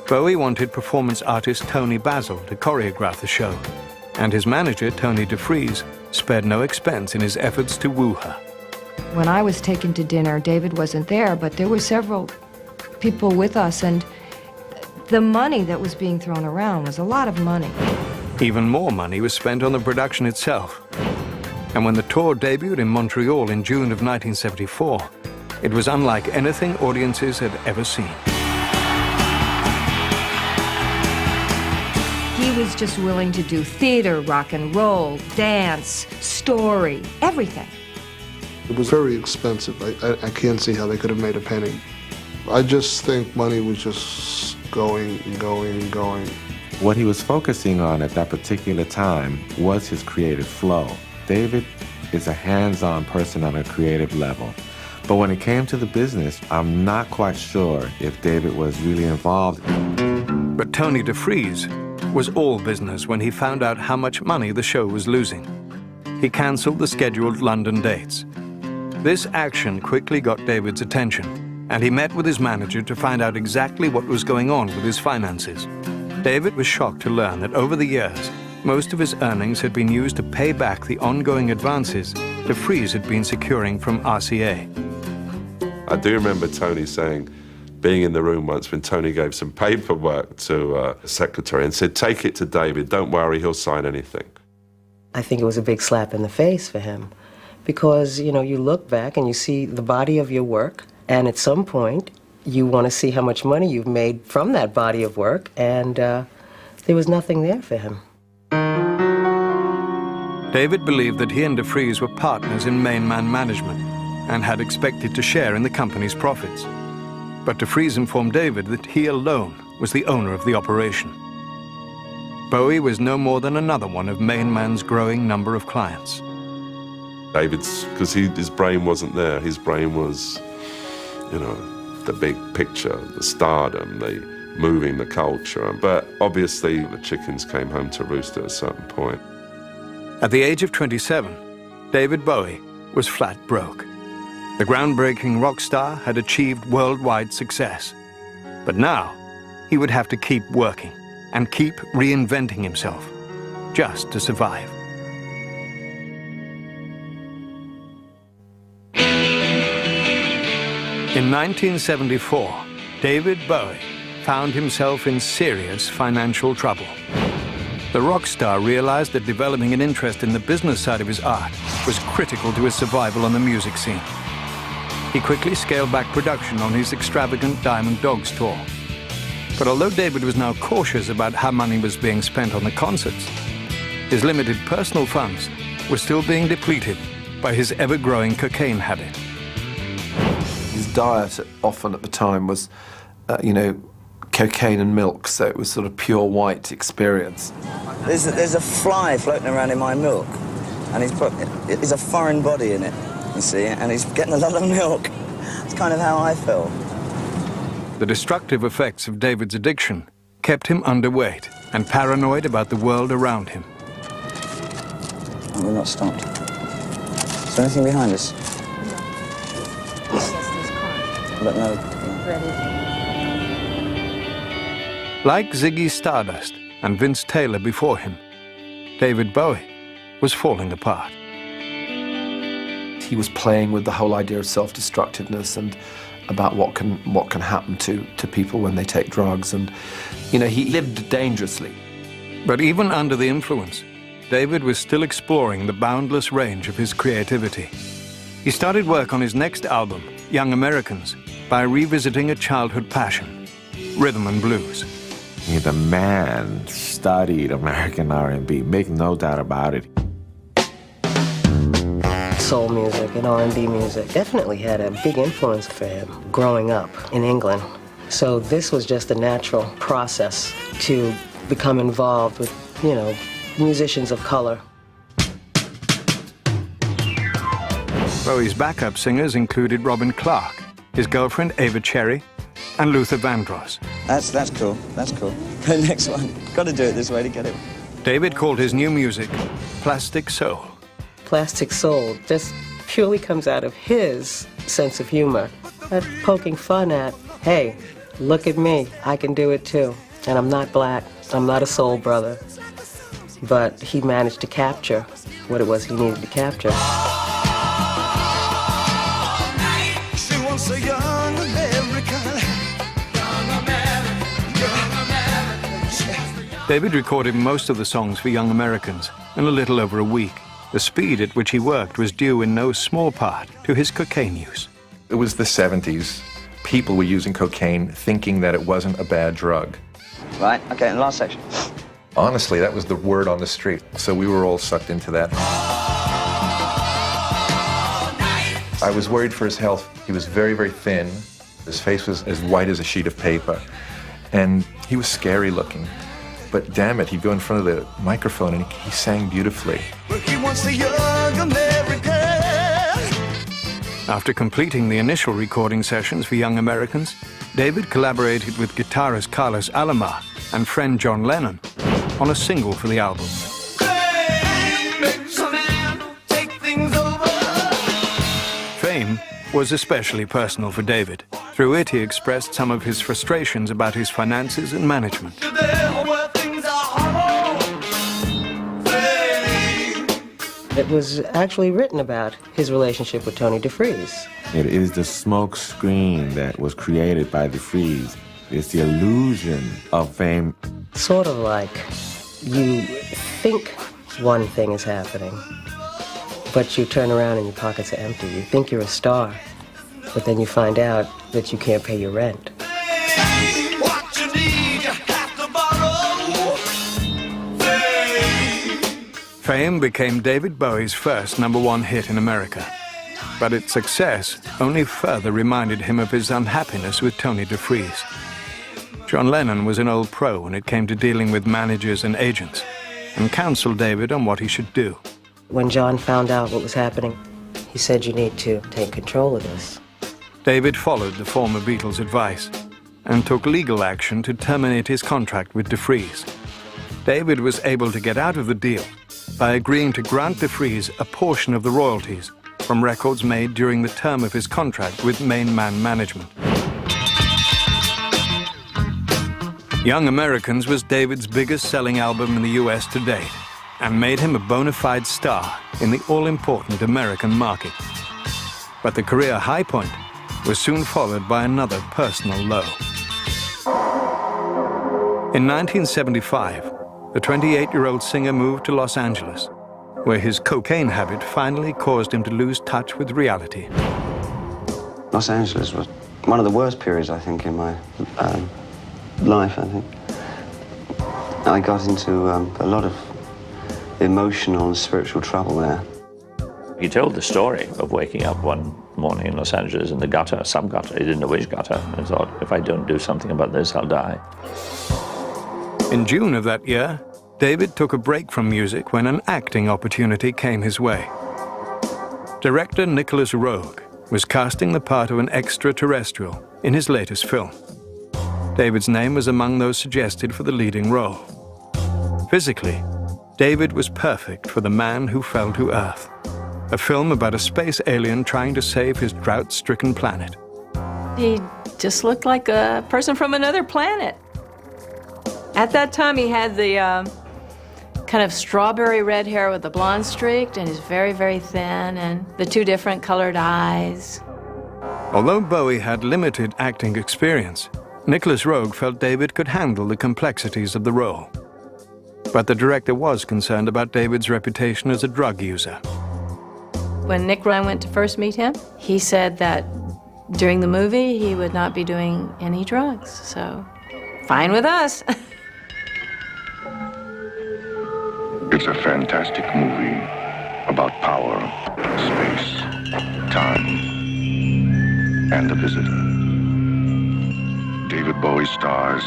Bowie wanted performance artist Tony Basil to choreograph the show, and his manager, Tony DeFries, spared no expense in his efforts to woo her. When I was taken to dinner, David wasn't there, but there were several people with us, and the money that was being thrown around was a lot of money. Even more money was spent on the production itself. And when the tour debuted in Montreal in June of 1974, it was unlike anything audiences had ever seen. He was just willing to do theater, rock and roll, dance, story, everything. It was very expensive. I can't see how they could have made a penny. I just think money was just going and going and going. What he was focusing on at that particular time was his creative flow. David is a hands-on person on a creative level. But when it came to the business, I'm not quite sure if David was really involved. But Tony DeFries was all business when he found out how much money the show was losing. He cancelled the scheduled London dates. This action quickly got David's attention, and he met with his manager to find out exactly what was going on with his finances. David was shocked to learn that over the years, most of his earnings had been used to pay back the ongoing advances DeFries had been securing from RCA. I do remember Tony saying, being in the room once when Tony gave some paperwork to a secretary and said, take it to David, don't worry, he'll sign anything. I think it was a big slap in the face for him because, you know, you look back and you see the body of your work, and at some point you want to see how much money you've made from that body of work, and there was nothing there for him. David believed that he and DeFries were partners in main man management and had expected to share in the company's profits. But DeFries informed David that he alone was the owner of the operation. Bowie was no more than another one of main man's growing number of clients. David's, because his brain wasn't there. His brain was, you know, the big picture, the stardom, the moving the culture. But obviously the chickens came home to roost at a certain point. At the age of 27, David Bowie was flat broke. The groundbreaking rock star had achieved worldwide success. But now, he would have to keep working and keep reinventing himself, just to survive. In 1974, David Bowie found himself in serious financial trouble. The rock star realized that developing an interest in the business side of his art was critical to his survival on the music scene. He quickly scaled back production on his extravagant Diamond Dogs tour. But although David was now cautious about how money was being spent on the concerts, his limited personal funds were still being depleted by his ever-growing cocaine habit. His diet often at the time was, cocaine and milk, so it was sort of pure white experience. There's a fly floating around in my milk, and there's a foreign body in it, you see, and he's getting a lot of milk. It's kind of how I feel. The destructive effects of David's addiction kept him underweight and paranoid about the world around him. Oh, we're not stopped. Is there anything behind us? But no. Like Ziggy Stardust and Vince Taylor before him, David Bowie was falling apart. He was playing with the whole idea of self-destructiveness and about what can happen to people when they take drugs, and he lived dangerously. But even under the influence, David was still exploring the boundless range of his creativity. He started work on his next album, Young Americans, by revisiting a childhood passion, rhythm and blues. The man studied American R&B, make no doubt about it. Soul music and R&B music definitely had a big influence for him growing up in England. So this was just a natural process to become involved with, you know, musicians of color. Bowie's backup singers included Robin Clark, his girlfriend Ava Cherry, and Luther Vandross. That's cool. That's cool. The next one. Got to do it this way to get it. David called his new music Plastic Soul. Plastic Soul just purely comes out of his sense of humor. At poking fun at, hey, look at me, I can do it too. And I'm not black, I'm not a soul brother. But he managed to capture what it was he needed to capture. She wants a young American. David recorded most of the songs for Young Americans in a little over a week. The speed at which he worked was due in no small part to his cocaine use. It was the 70s. People were using cocaine thinking that it wasn't a bad drug. Right, okay, and last section. Honestly, that was the word on the street, so we were all sucked into that. I was worried for his health. He was very, very thin. His face was as white as a sheet of paper, and he was scary looking. But damn it, he'd go in front of the microphone and he sang beautifully. He wants a young American. After completing the initial recording sessions for Young Americans, David collaborated with guitarist Carlos Alomar and friend John Lennon on a single for the album. Fame was especially personal for David. Through it, he expressed some of his frustrations about his finances and management. It was actually written about his relationship with Tony DeFries. It is the smoke screen that was created by DeFries. It's the illusion of fame. Sort of like you think one thing is happening, but you turn around and your pockets are empty. You think you're a star, but then you find out that you can't pay your rent. Fame became David Bowie's first #1 hit in America, but its success only further reminded him of his unhappiness with Tony DeFries. John Lennon was an old pro when it came to dealing with managers and agents, and counseled David on what he should do. When John found out what was happening, he said, you need to take control of this. David followed the former Beatles' advice and took legal action to terminate his contract with DeFries. David was able to get out of the deal by agreeing to grant DeFries a portion of the royalties from records made during the term of his contract with Main Man Management. Young Americans was David's biggest-selling album in the US to date and made him a bona fide star in the all-important American market. But the career high point was soon followed by another personal low. In 1975, the 28-year-old singer moved to Los Angeles, where his cocaine habit finally caused him to lose touch with reality. Los Angeles was one of the worst periods, I think, in my life, I think. I got into a lot of emotional and spiritual trouble there. He told the story of waking up one morning in Los Angeles in the gutter, some gutter, he didn't know which gutter, and thought, if I don't do something about this, I'll die. In June of that year, David took a break from music when an acting opportunity came his way. Director Nicholas Roeg was casting the part of an extraterrestrial in his latest film. David's name was among those suggested for the leading role. Physically, David was perfect for The Man Who Fell to Earth, a film about a space alien trying to save his drought-stricken planet. He just looked like a person from another planet. At that time, he had the kind of strawberry red hair with the blonde streak, and he's very, very thin, and the two different colored eyes. Although Bowie had limited acting experience, Nicholas Roeg felt David could handle the complexities of the role. But the director was concerned about David's reputation as a drug user. When Nick Ryan went to first meet him, he said that during the movie, he would not be doing any drugs, so fine with us. It's a fantastic movie about power, space, time, and the visitor. David David Bowie stars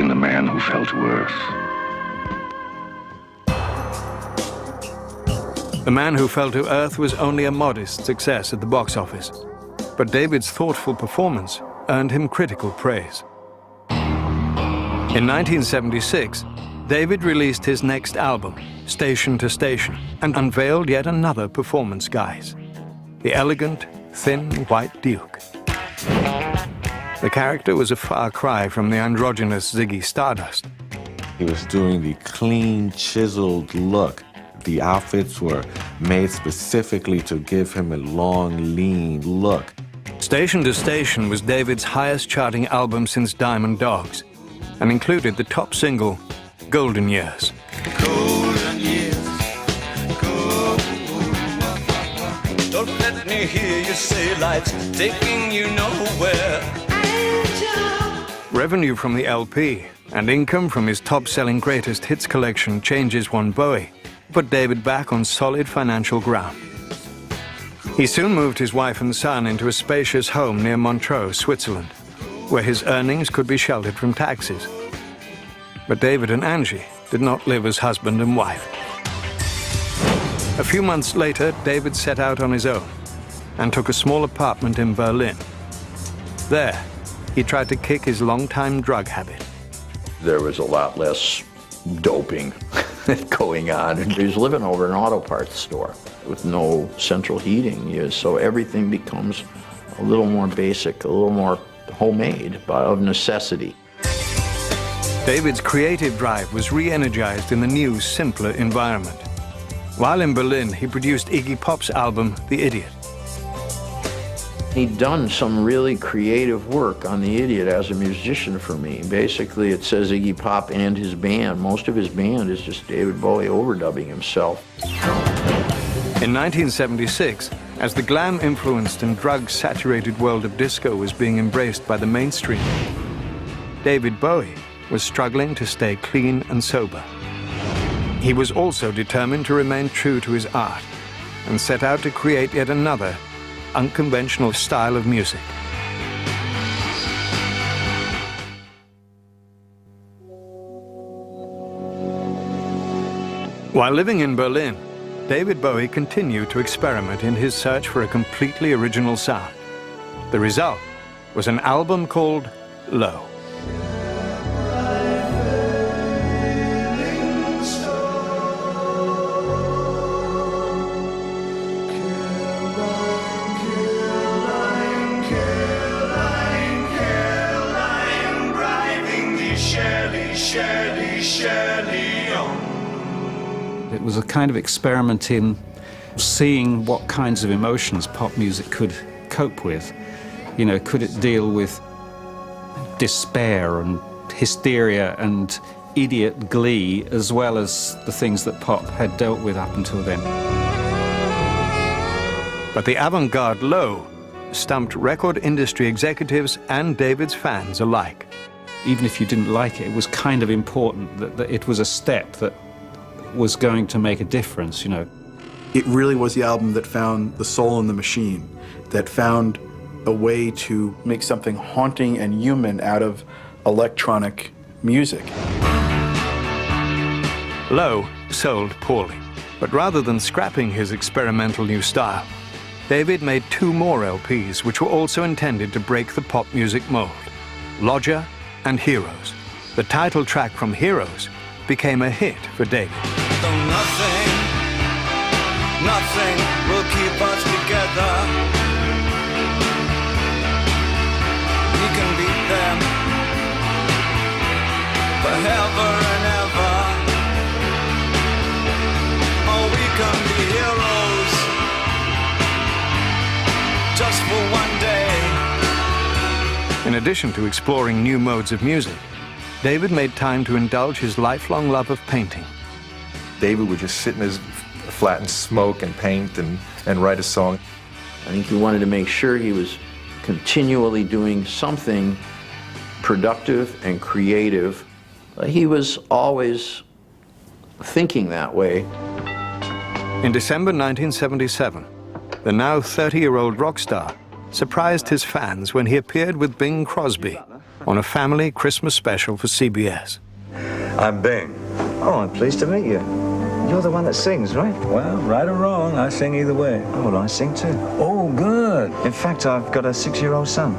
in The Man Who Fell to Earth. The Man Who Fell to Earth was only a modest success at the box office, but David's thoughtful performance earned him critical praise. In 1976, David released his next album, Station to Station, and unveiled yet another performance guise, the elegant, thin white Duke. The character was a far cry from the androgynous Ziggy Stardust. He was doing the clean, chiseled look. The outfits were made specifically to give him a long, lean look. Station to Station was David's highest-charting album since Diamond Dogs, and included the top single, Golden Years. Golden years, go. Don't let me hear you say life's taking you nowhere. Revenue from the LP and income from his top-selling greatest hits collection, Changes One Bowie, put David back on solid financial ground. He soon moved his wife and son into a spacious home near Montreux, Switzerland, where his earnings could be sheltered from taxes. But David and Angie did not live as husband and wife. A few months later, David set out on his own and took a small apartment in Berlin. There, he tried to kick his long-time drug habit. There was a lot less doping going on. He was living over an auto parts store with no central heating, so everything becomes a little more basic, a little more homemade of necessity. David's creative drive was re-energized in the new, simpler environment. While in Berlin, he produced Iggy Pop's album, The Idiot. He'd done some really creative work on The Idiot as a musician for me. Basically, it says Iggy Pop and his band. Most of his band is just David Bowie overdubbing himself. In 1976, as the glam-influenced and drug-saturated world of disco was being embraced by the mainstream, David Bowie was struggling to stay clean and sober. He was also determined to remain true to his art and set out to create yet another unconventional style of music. While living in Berlin, David Bowie continued to experiment in his search for a completely original sound. The result was an album called Low. It was a kind of experiment in seeing what kinds of emotions pop music could cope with. You know, could it deal with despair and hysteria and idiot glee as well as the things that pop had dealt with up until then. But the avant-garde Low stumped record industry executives and David's fans alike. Even if you didn't like it, it was kind of important that it was a step that was going to make a difference, you know. It really was the album that found the soul in the machine, that found a way to make something haunting and human out of electronic music. Low sold poorly, but rather than scrapping his experimental new style, David made 2 more LPs which were also intended to break the pop music mold, Lodger and Heroes. The title track from Heroes became a hit for David. Though nothing will keep us together. We can beat them forever and ever. Oh, we can be heroes just for one day. In addition to exploring new modes of music, David made time to indulge his lifelong love of painting. David would just sit in his flat and smoke and paint and write a song. I think he wanted to make sure he was continually doing something productive and creative. He was always thinking that way. In December 1977, the now 30-year-old rock star surprised his fans when he appeared with Bing Crosby on a family Christmas special for CBS. I'm Bing. Oh, I'm pleased to meet you. You're the one that sings, right? Well, right or wrong, I sing either way. Oh, well, I sing too. Oh, good. In fact, I've got a 6-year-old son,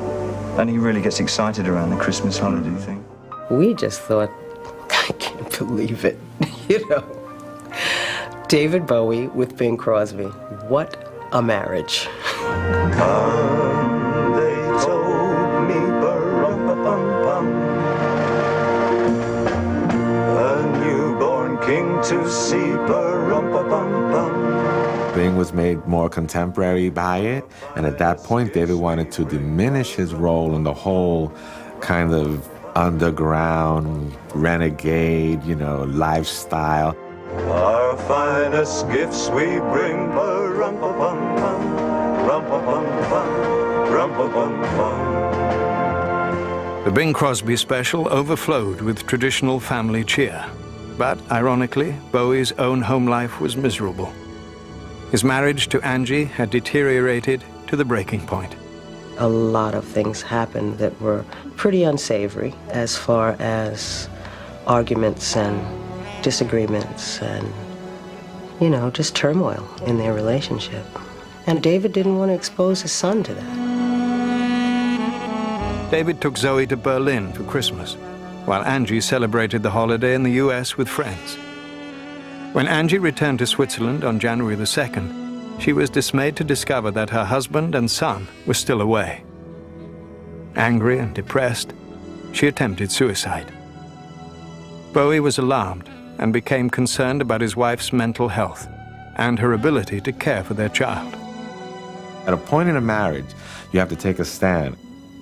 and he really gets excited around the Christmas holiday thing. We just thought, I can't believe it, you know. David Bowie with Bing Crosby. What a marriage. Come, they told me, ba-rum-ba-bum-bum. A newborn king to see, ba-rum-ba-bum-bum. Bing was made more contemporary by it, and at that point, David wanted to diminish his role in the whole kind of underground, renegade, you know, lifestyle. Our finest gifts we bring, ba-rum-ba-bum-bum, rum-ba-bum-bum, rum-ba-bum-bum. The Bing Crosby special overflowed with traditional family cheer. But, ironically, Bowie's own home life was miserable. His marriage to Angie had deteriorated to the breaking point. A lot of things happened that were pretty unsavory as far as arguments and disagreements and, you know, just turmoil in their relationship. And David didn't want to expose his son to that. David took Zoe to Berlin for Christmas, while Angie celebrated the holiday in the US with friends. When Angie returned to Switzerland on January the 2nd, she was dismayed to discover that her husband and son were still away. Angry and depressed, she attempted suicide. Bowie was alarmed and became concerned about his wife's mental health and her ability to care for their child. At a point in a marriage, you have to take a stand.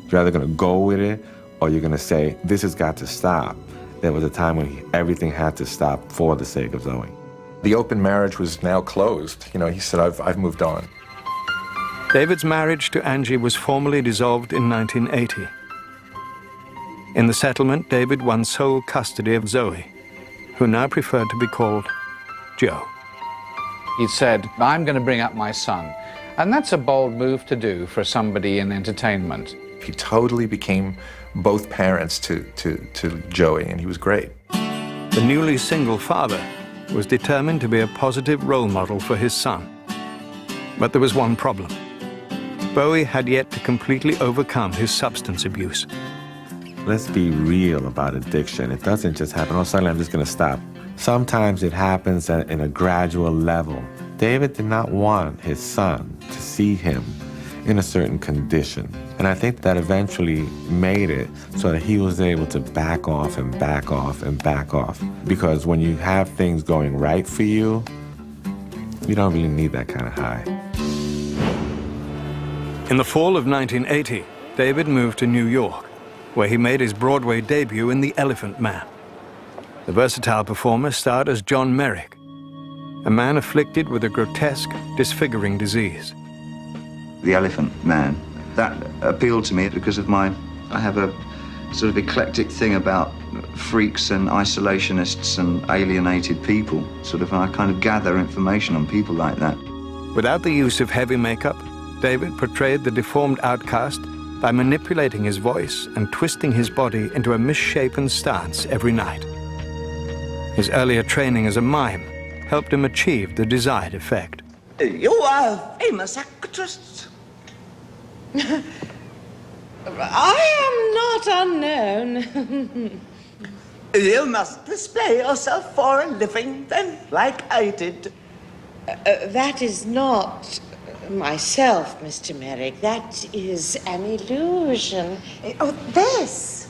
You're either going to go with it or you're going to say, this has got to stop. There was a time when everything had to stop for the sake of Zoe. The open marriage was now closed. You know, he said, I've moved on. David's marriage to Angie was formally dissolved in 1980. In the settlement, David won sole custody of Zoe, who now preferred to be called Joe. He said, I'm going to bring up my son. And that's a bold move to do for somebody in entertainment. He totally became both parents to Joey, and he was great. The newly single father was determined to be a positive role model for his son. But there was one problem. Bowie had yet to completely overcome his substance abuse. Let's be real about addiction. It doesn't just happen, oh, suddenly I'm just going to stop. Sometimes it happens in a gradual level. David did not want his son to see him in a certain condition. And I think that eventually made it so that he was able to back off and back off and back off. Because when you have things going right for you, you don't really need that kind of high. In the fall of 1980, David moved to New York, where he made his Broadway debut in The Elephant Man. The versatile performer starred as John Merrick, a man afflicted with a grotesque, disfiguring disease. The Elephant Man, that appealed to me because of I have a sort of eclectic thing about freaks and isolationists and alienated people. I kind of gather information on people like that. Without the use of heavy makeup, David portrayed the deformed outcast by manipulating his voice and twisting his body into a misshapen stance every night. His earlier training as a mime helped him achieve the desired effect. You are a famous actress. I am not unknown. You must display yourself for a living, then, like I did. That is not myself, Mr. Merrick. That is an illusion. Oh, this.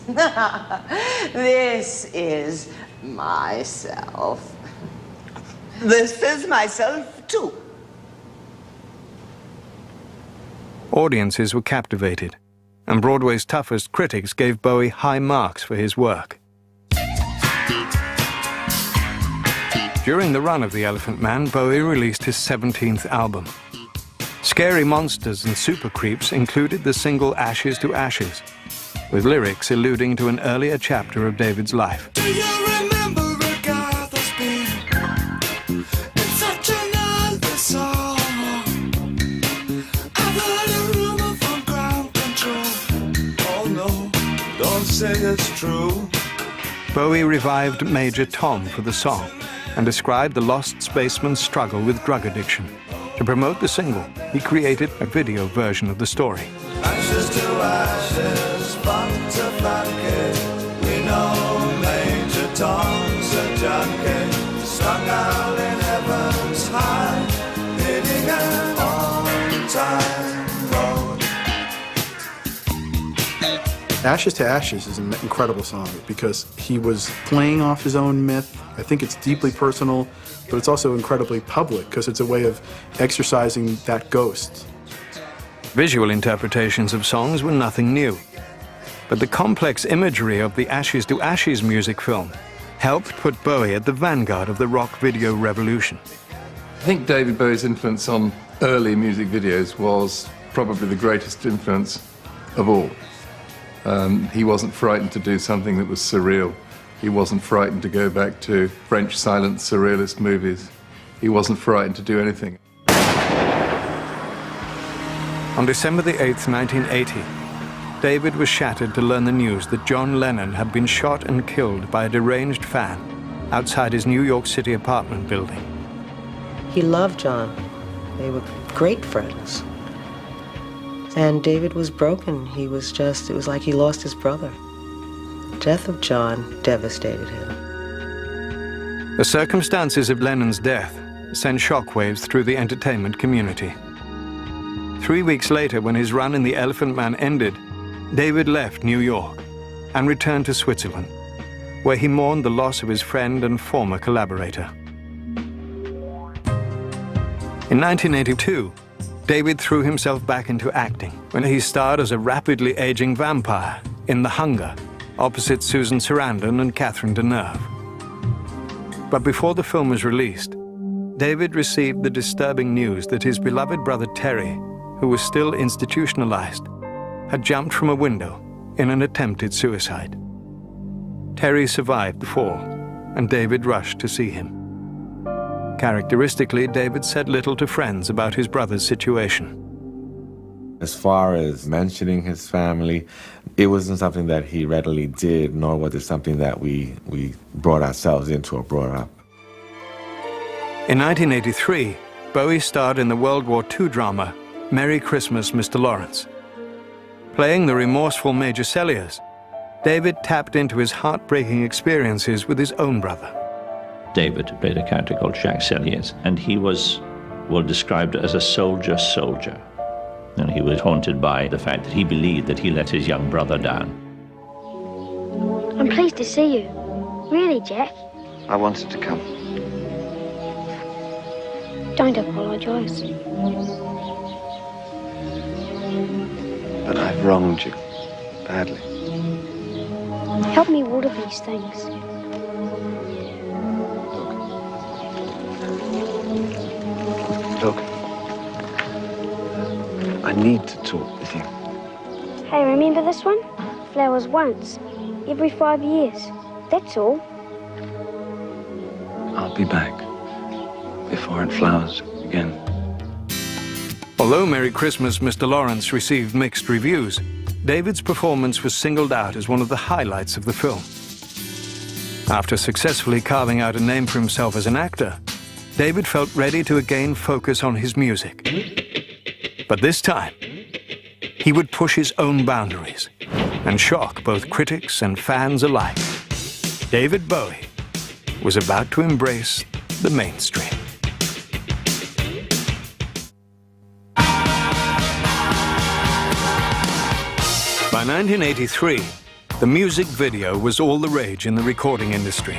This is myself. This is myself, too. Audiences were captivated, and Broadway's toughest critics gave Bowie high marks for his work. During the run of The Elephant Man, Bowie released his 17th album. Scary Monsters and Super Creeps included the single Ashes to Ashes, with lyrics alluding to an earlier chapter of David's life. Do you remember a guy that's been in such another song? I've heard a rumor from ground control. Oh no, don't say it's true. Bowie revived Major Tom for the song and described the lost spaceman's struggle with drug addiction. To promote the single, he created a video version of the story. Ashes to ashes, funk to funky. We know Major Tom's a junkie, strung out in heaven's high, hitting an on-time road. Ashes to Ashes is an incredible song because he was playing off his own myth. I think it's deeply personal, but it's also incredibly public because it's a way of exercising that ghost. Visual interpretations of songs were nothing new, but the complex imagery of the Ashes to Ashes music film helped put Bowie at the vanguard of the rock video revolution. I think David Bowie's influence on early music videos was probably the greatest influence of all. He wasn't frightened to do something that was surreal. He wasn't frightened to go back to French silent surrealist movies. He wasn't frightened to do anything. On December the 8th, 1980, David was shattered to learn the news that John Lennon had been shot and killed by a deranged fan outside his New York City apartment building. He loved John. They were great friends. And David was broken. It was like he lost his brother. The death of John devastated him. The circumstances of Lennon's death sent shockwaves through the entertainment community. 3 weeks later, when his run in The Elephant Man ended, David left New York and returned to Switzerland, where he mourned the loss of his friend and former collaborator. In 1982, David threw himself back into acting when he starred as a rapidly aging vampire in The Hunger, opposite Susan Sarandon and Catherine Deneuve. But before the film was released, David received the disturbing news that his beloved brother Terry, who was still institutionalized, had jumped from a window in an attempted suicide. Terry survived the fall, and David rushed to see him. Characteristically, David said little to friends about his brother's situation. As far as mentioning his family, it wasn't something that he readily did, nor was it something that we brought ourselves into or brought up. In 1983, Bowie starred in the World War II drama Merry Christmas, Mr. Lawrence. Playing the remorseful Major Selliers, David tapped into his heartbreaking experiences with his own brother. David played a character called Jacques Selliers, and he was, well, described as a soldier. And he was haunted by the fact that he believed that he let his young brother down. I'm pleased to see you. Really, Jack? I wanted to come. Don't apologise. But I've wronged you badly. Help me water these things. Look, I need to talk with you. Hey, remember this one? Flowers once, every 5 years. That's all. I'll be back before it flowers again. Although Merry Christmas, Mr. Lawrence received mixed reviews, David's performance was singled out as one of the highlights of the film. After successfully carving out a name for himself as an actor, David felt ready to again focus on his music. But this time, he would push his own boundaries and shock both critics and fans alike. David Bowie was about to embrace the mainstream. By 1983, the music video was all the rage in the recording industry.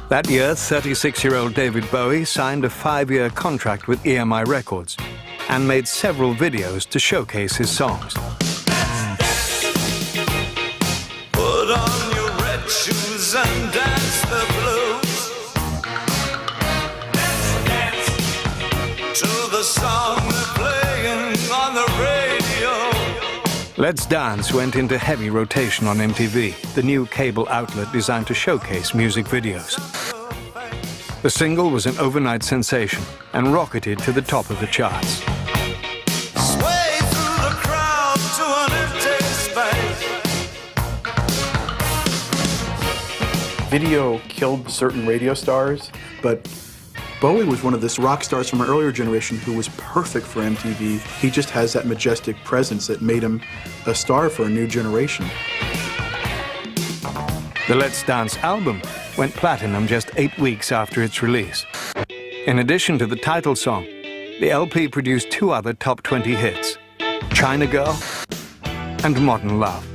That year, 36-year-old David Bowie signed a 5-year contract with EMI Records and made several videos to showcase his songs. Put on your red shoes and dance the blues. Dance to the song they're playing on the radio. Let's Dance went into heavy rotation on MTV, the new cable outlet designed to showcase music videos. The single was an overnight sensation and rocketed to the top of the charts. Sway through the crowd to an empty space. Video killed certain radio stars, but Bowie was one of this rock stars from an earlier generation who was perfect for MTV. He just has that majestic presence that made him a star for a new generation. The Let's Dance album went platinum just 8 weeks after its release. In addition to the title song, the LP produced 2 other top 20 hits, China Girl and Modern Love.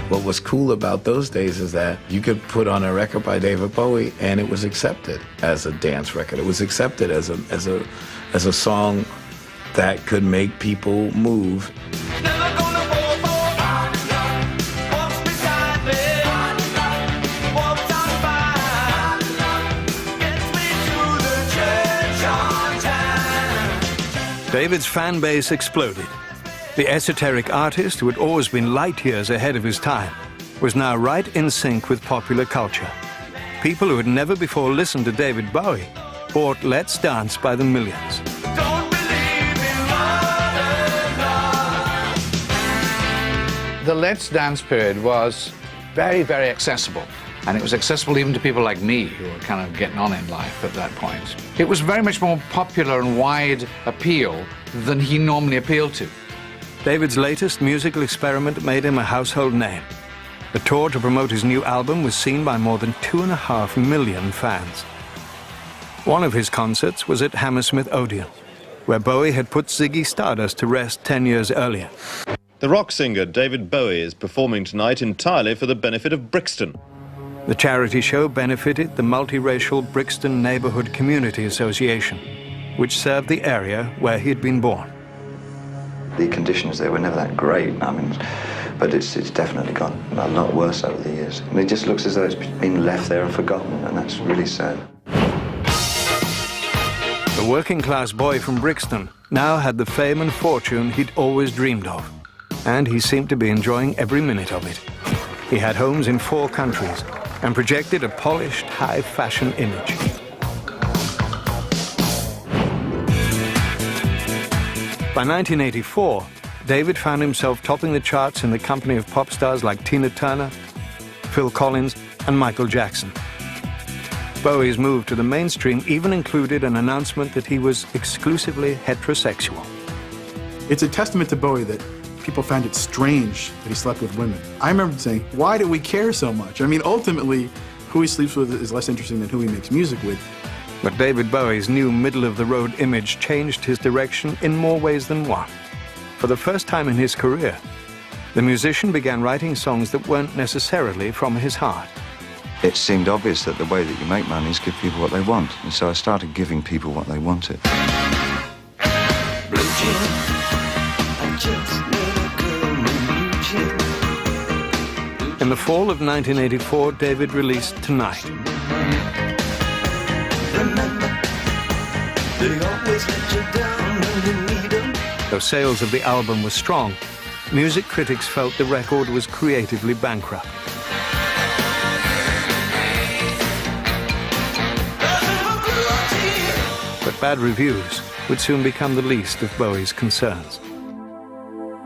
What was cool about those days is that you could put on a record by David Bowie and it was accepted as a dance record. It was accepted as a song that could make people move. David's fan base exploded. The esoteric artist, who had always been light years ahead of his time, was now right in sync with popular culture. People who had never before listened to David Bowie bought Let's Dance by the millions. The Let's Dance period was very, very accessible. And it was accessible even to people like me, who were kind of getting on in life at that point. It was very much more popular and wide appeal than he normally appealed to. David's latest musical experiment made him a household name. The tour to promote his new album was seen by more than 2.5 million fans. One of his concerts was at Hammersmith Odeon, where Bowie had put Ziggy Stardust to rest 10 years earlier. The rock singer David Bowie is performing tonight entirely for the benefit of Brixton. The charity show benefited the multiracial Brixton Neighborhood Community Association, which served the area where he had been born. The conditions there were never that great, I mean, but it's definitely got a lot worse over the years. And it just looks as though it's been left there and forgotten, and that's really sad. The working-class boy from Brixton now had the fame and fortune he'd always dreamed of, and he seemed to be enjoying every minute of it. He had homes in 4 countries and projected a polished, high-fashion image. By 1984, David found himself topping the charts in the company of pop stars like Tina Turner, Phil Collins, and Michael Jackson. Bowie's move to the mainstream even included an announcement that he was exclusively heterosexual. It's a testament to Bowie that people found it strange that he slept with women. I remember saying, why do we care so much? I mean, ultimately, who he sleeps with is less interesting than who he makes music with. But David Bowie's new middle-of-the-road image changed his direction in more ways than one. For the first time in his career, the musician began writing songs that weren't necessarily from his heart. It seemed obvious that the way that you make money is give people what they want, and so I started giving people what they wanted. In the fall of 1984, David released Tonight. Though sales of the album were strong, music critics felt the record was creatively bankrupt. But bad reviews would soon become the least of Bowie's concerns.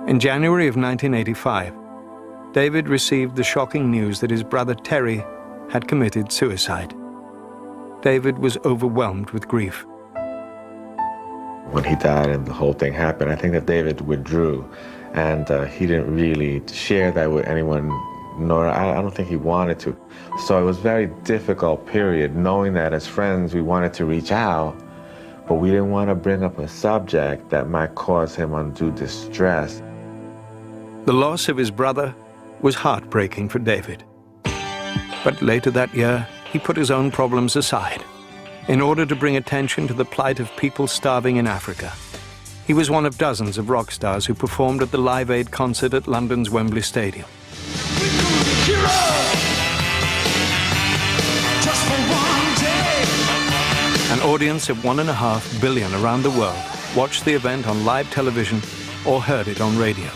In January of 1985, David received the shocking news that his brother Terry had committed suicide. David was overwhelmed with grief. When he died and the whole thing happened, I think that David withdrew, and he didn't really share that with anyone, nor I don't think he wanted to. So it was a very difficult period, knowing that as friends we wanted to reach out, but we didn't want to bring up a subject that might cause him undue distress. The loss of his brother was heartbreaking for David. But later that year, he put his own problems aside in order to bring attention to the plight of people starving in Africa. He was one of dozens of rock stars who performed at the Live Aid concert at London's Wembley Stadium. An audience of 1.5 billion around the world watched the event on live television or heard it on radio.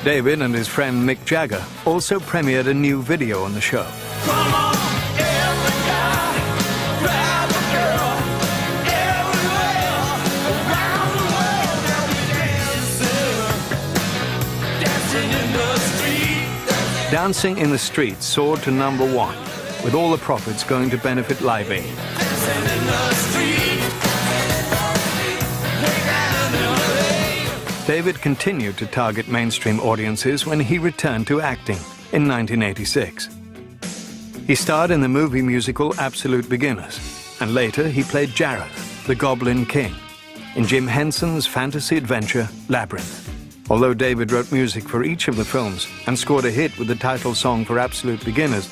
David and his friend Mick Jagger also premiered a new video on the show. Dancing in the Street soared to #1, with all the profits going to benefit Live Aid. David continued to target mainstream audiences when he returned to acting in 1986. He starred in the movie musical Absolute Beginners, and later he played Jareth, the Goblin King, in Jim Henson's fantasy adventure Labyrinth. Although David wrote music for each of the films and scored a hit with the title song for Absolute Beginners,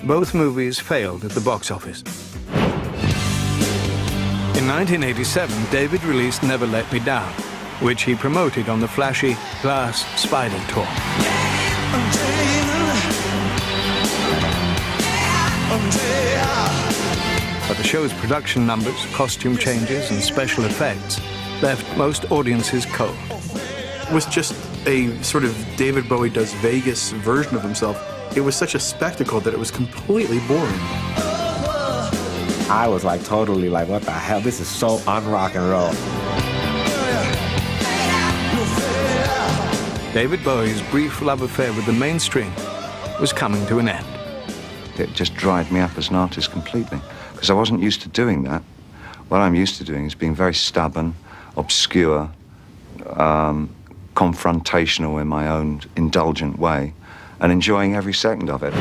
both movies failed at the box office. In 1987, David released Never Let Me Down, which he promoted on the flashy Glass Spider tour. But the show's production numbers, costume changes, and special effects left most audiences cold. It was just a sort of David Bowie does Vegas version of himself. It was such a spectacle that it was completely boring. I was like totally like, what the hell? This is so un-rock and roll. David Bowie's brief love affair with the mainstream was coming to an end. It just dried me up as an artist completely, because I wasn't used to doing that. What I'm used to doing is being very stubborn, obscure, confrontational in my own indulgent way, and enjoying every second of it.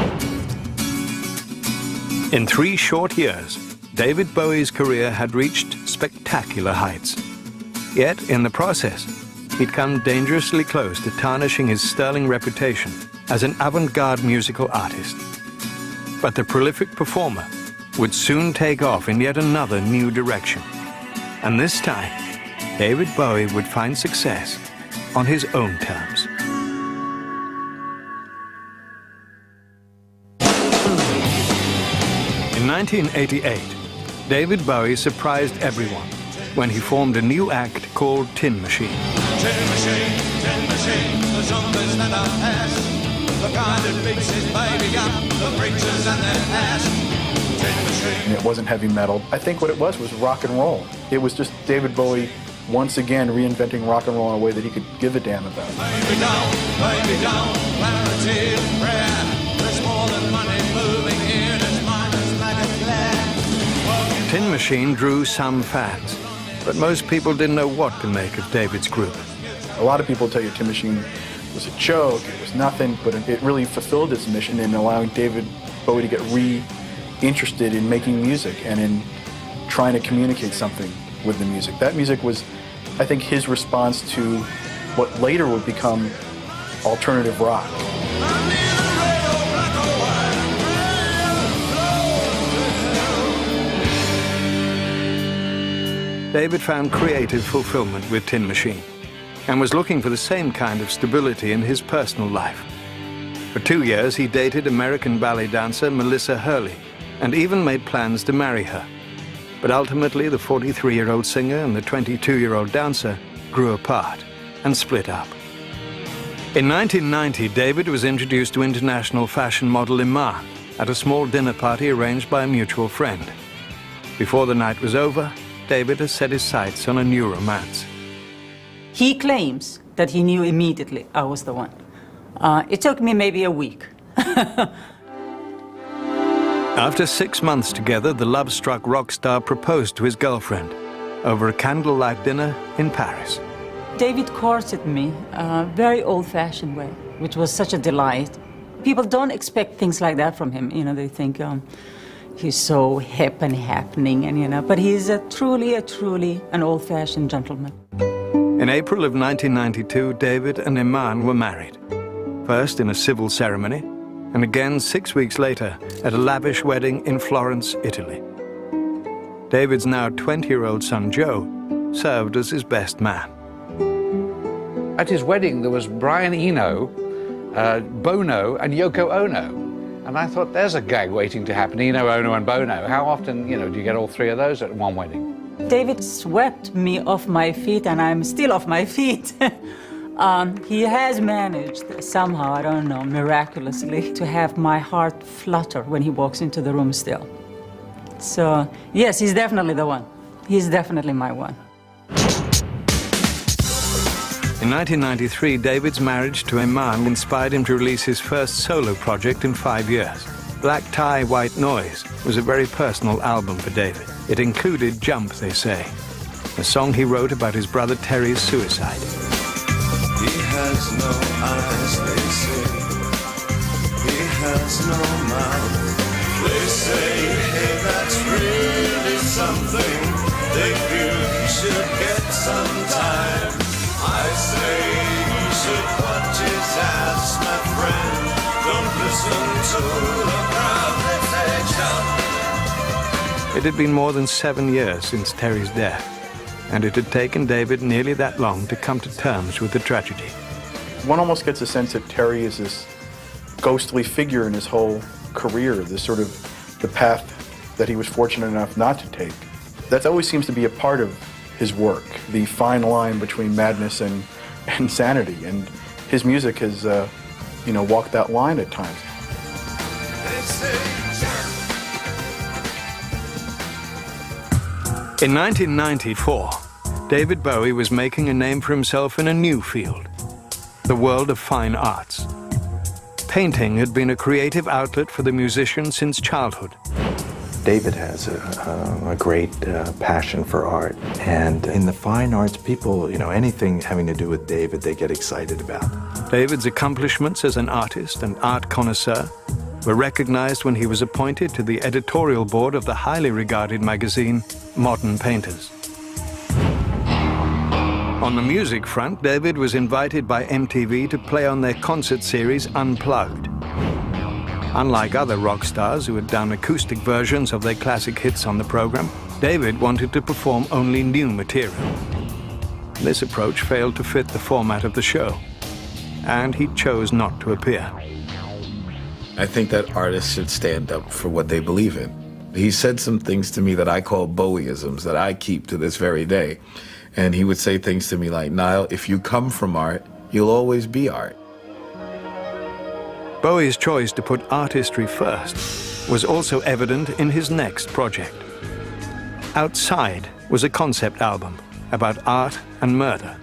In 3 short years, David Bowie's career had reached spectacular heights. Yet, in the process, he'd come dangerously close to tarnishing his sterling reputation as an avant-garde musical artist. But the prolific performer would soon take off in yet another new direction. And this time, David Bowie would find success on his own terms. In 1988, David Bowie surprised everyone when he formed a new act called Tin Machine. Tin machine, the zombies never pass. The kind that beats his baby up, the preachers and their ass. Tin machine. And it wasn't heavy metal. I think what it was rock and roll. It was just David Bowie once again reinventing rock and roll in a way that he could give a damn about. Baby down, clarity and prayer. There's more than money moving here, there's minds like a glare. Tin Machine drew some fans, but most people didn't know what to make of David's group. A lot of people tell you Tin Machine was a joke, it was nothing, but it really fulfilled its mission in allowing David Bowie to get re-interested in making music and in trying to communicate something with the music. That music was, I think, his response to what later would become alternative rock. David found creative fulfillment with Tin Machine and was looking for the same kind of stability in his personal life. For 2 years, he dated American ballet dancer Melissa Hurley and even made plans to marry her. But ultimately, the 43-year-old singer and the 22-year-old dancer grew apart and split up. In 1990, David was introduced to international fashion model Iman at a small dinner party arranged by a mutual friend. Before the night was over, David has set his sights on a new romance. He claims that he knew immediately I was the one. It took me maybe a week. After 6 months together, the love-struck rock star proposed to his girlfriend over a candlelight dinner in Paris. David courted me a very old-fashioned way, which was such a delight. People don't expect things like that from him. You know, they think he's so hip and happening, and but he's truly an old-fashioned gentleman. In April of 1992, David and Iman were married. First in a civil ceremony, and again 6 weeks later at a lavish wedding in Florence, Italy. David's now 20-year-old son, Joe, served as his best man. At his wedding, there was Brian Eno, Bono, and Yoko Ono. And I thought, there's a gag waiting to happen, Eno, Ono, and Bono. How often, do you get all 3 of those at one wedding? David swept me off my feet, and I'm still off my feet. He has managed somehow, I don't know, miraculously, to have my heart flutter when he walks into the room still. So, yes, he's definitely the one. He's definitely my one. In 1993, David's marriage to Iman inspired him to release his first solo project in 5 years. Black Tie, White Noise was a very personal album for David. It included Jump, They Say, a song he wrote about his brother Terry's suicide. He has no eyes, they say. He has no mouth. They say, hey, that's really something. They feel he should get some time. I say he should watch his ass, my friend. Don't listen to the crowd that say jump. It had been more than 7 years since Terry's death, and it had taken David nearly that long to come to terms with the tragedy. One almost gets a sense that Terry is this ghostly figure in his whole career, this sort of the path that he was fortunate enough not to take. That always seems to be a part of his work, the fine line between madness and insanity, and his music has, walked that line at times. In 1994, David Bowie was making a name for himself in a new field, the world of fine arts. Painting had been a creative outlet for the musician since childhood. David has a great passion for art, and in the fine arts, people, anything having to do with David, they get excited about. David's accomplishments as an artist and art connoisseur were recognized when he was appointed to the editorial board of the highly regarded magazine Modern Painters. On the music front, David was invited by MTV to play on their concert series Unplugged. Unlike other rock stars who had done acoustic versions of their classic hits on the program, David wanted to perform only new material. This approach failed to fit the format of the show, and he chose not to appear. I think that artists should stand up for what they believe in. He said some things to me that I call Bowieisms that I keep to this very day. And he would say things to me like, Niall, if you come from art, you'll always be art. Bowie's choice to put artistry first was also evident in his next project. Outside was a concept album about art and murder.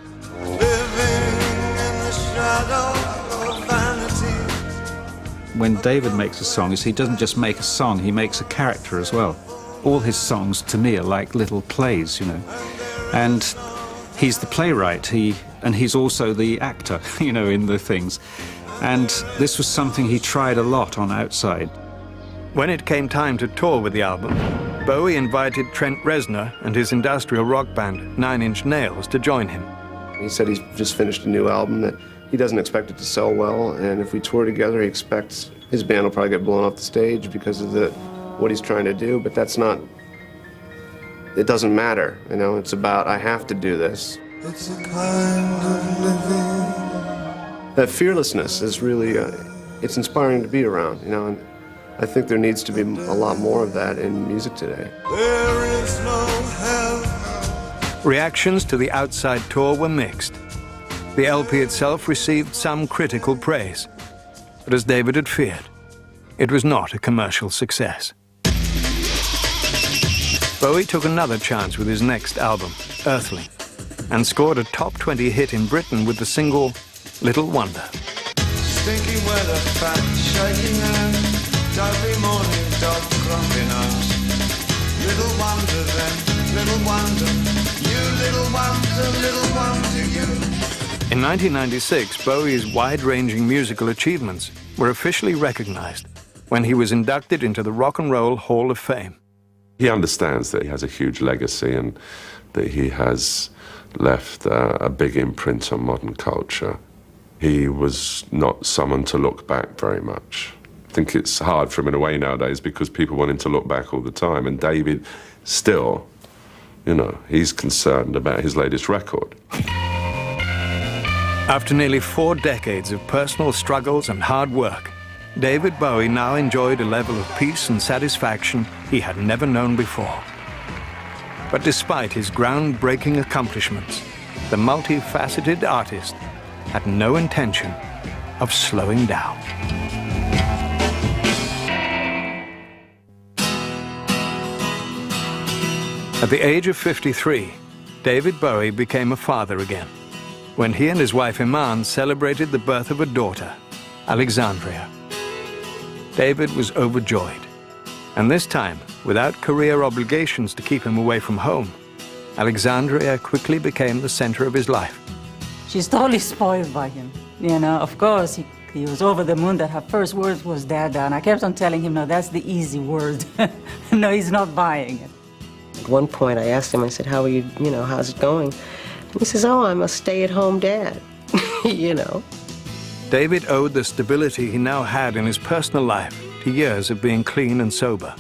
When David makes a song, he doesn't just make a song, he makes a character as well. All his songs, to me, are like little plays, And he's the playwright, and he's also the actor, in the things. And this was something he tried a lot on Outside. When it came time to tour with the album, Bowie invited Trent Reznor and his industrial rock band, 9 Inch Nails, to join him. He said he's just finished a new album that he doesn't expect it to sell well, and if we tour together, he expects his band will probably get blown off the stage because of what he's trying to do, but that's not, it doesn't matter, it's about, I have to do this. It's a kind of living. That fearlessness is really, it's inspiring to be around, and I think there needs to be a lot more of that in music today. There is no hell. Reactions to the Outside tour were mixed. The LP itself received some critical praise, but as David had feared, it was not a commercial success. Bowie took another chance with his next album, Earthling, and scored a top 20 hit in Britain with the single Little Wonder. Stinky weather, fat, shaking hand, dopey morning, dog grumpy nose. Little wonder then, little wonder, you little wonder you. In 1996, Bowie's wide-ranging musical achievements were officially recognized when he was inducted into the Rock and Roll Hall of Fame. He understands that he has a huge legacy and that he has left a big imprint on modern culture. He was not someone to look back very much. I think it's hard for him in a way nowadays because people want him to look back all the time, and David still, he's concerned about his latest record. After nearly 4 decades of personal struggles and hard work, David Bowie now enjoyed a level of peace and satisfaction he had never known before. But despite his groundbreaking accomplishments, the multifaceted artist had no intention of slowing down. At the age of 53, David Bowie became a father again, when he and his wife Iman celebrated the birth of a daughter, Alexandria. David was overjoyed, and this time, without career obligations to keep him away from home, Alexandria quickly became the center of his life. She's totally spoiled by him. You know, of course, he was over the moon that her first word was Dada, and I kept on telling him, no, that's the easy word. No, he's not buying it. At one point, I asked him, I said, how are you, how's it going? And he says, oh, I'm a stay-at-home dad, David owed the stability he now had in his personal life to years of being clean and sober.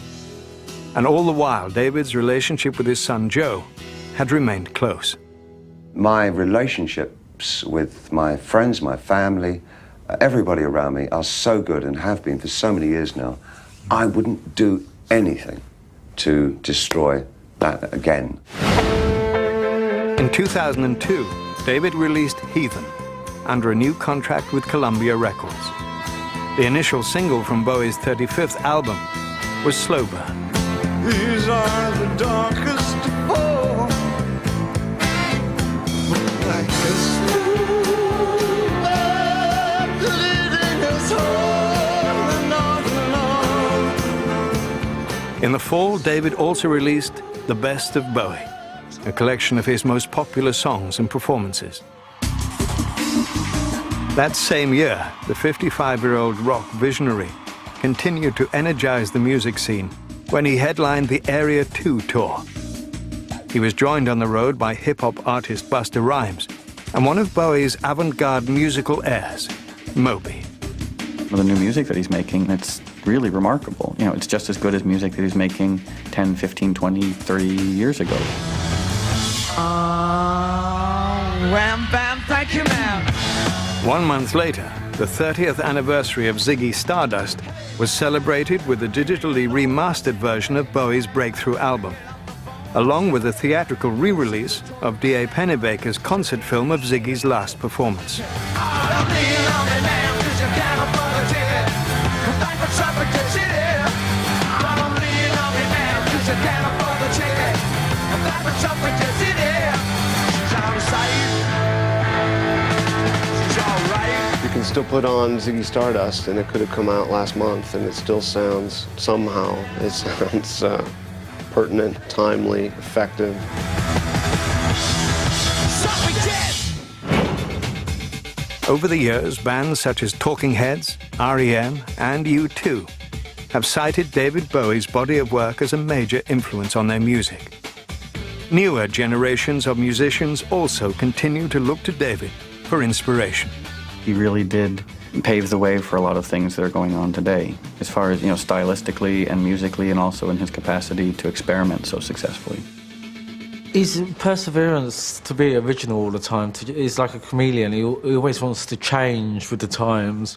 And all the while, David's relationship with his son Joe had remained close. My relationships with my friends, my family, everybody around me are so good and have been for so many years now. I wouldn't do anything to destroy that again. In 2002, David released Heathen under a new contract with Columbia Records. The initial single from Bowie's 35th album was Slow Burn. These are the darkest of all. Like a slow bird leading us on and on and on. In the fall, David also released The Best of Bowie, a collection of his most popular songs and performances. That same year, the 55-year-old rock visionary continued to energize the music scene when he headlined the Area 2 tour. He was joined on the road by hip-hop artist Busta Rhymes and one of Bowie's avant-garde musical heirs, Moby. The new music that he's making, it's really remarkable. It's just as good as music that he was making 10, 15, 20, 30 years ago. Wham, bam, thank you, ma'am. 1 month later, the 30th anniversary of Ziggy Stardust was celebrated with a digitally remastered version of Bowie's breakthrough album, along with a theatrical re-release of D.A. Pennebaker's concert film of Ziggy's last performance. You can still put on Ziggy Stardust, and it could have come out last month, and it still sounds, somehow, it sounds pertinent, timely, effective. Over the years, bands such as Talking Heads, R.E.M., and U2 have cited David Bowie's body of work as a major influence on their music. Newer generations of musicians also continue to look to David for inspiration. He really did pave the way for a lot of things that are going on today, as far as, stylistically and musically, and also in his capacity to experiment so successfully. His perseverance to be original all the time is like a chameleon. He always wants to change with the times.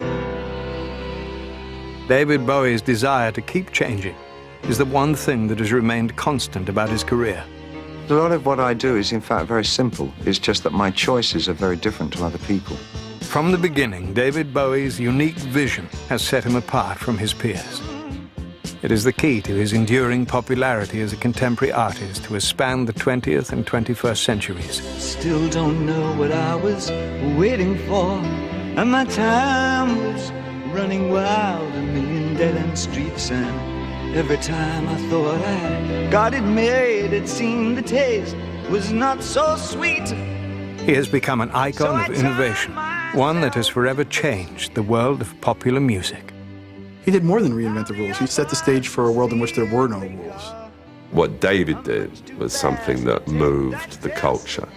David Bowie's desire to keep changing is the one thing that has remained constant about his career. A lot of what I do is, in fact, very simple. It's just that my choices are very different to other people. From the beginning, David Bowie's unique vision has set him apart from his peers. It is the key to his enduring popularity as a contemporary artist who has spanned the 20th and 21st centuries. Still don't know what I was waiting for, and my time was running wild, a million dead-end streets, and every time I thought I got it made, it seemed the taste was not so sweet. He has become an icon of innovation, one that has forever changed the world of popular music. He did more than reinvent the rules. He set the stage for a world in which there were no rules. What David did was something that moved the culture.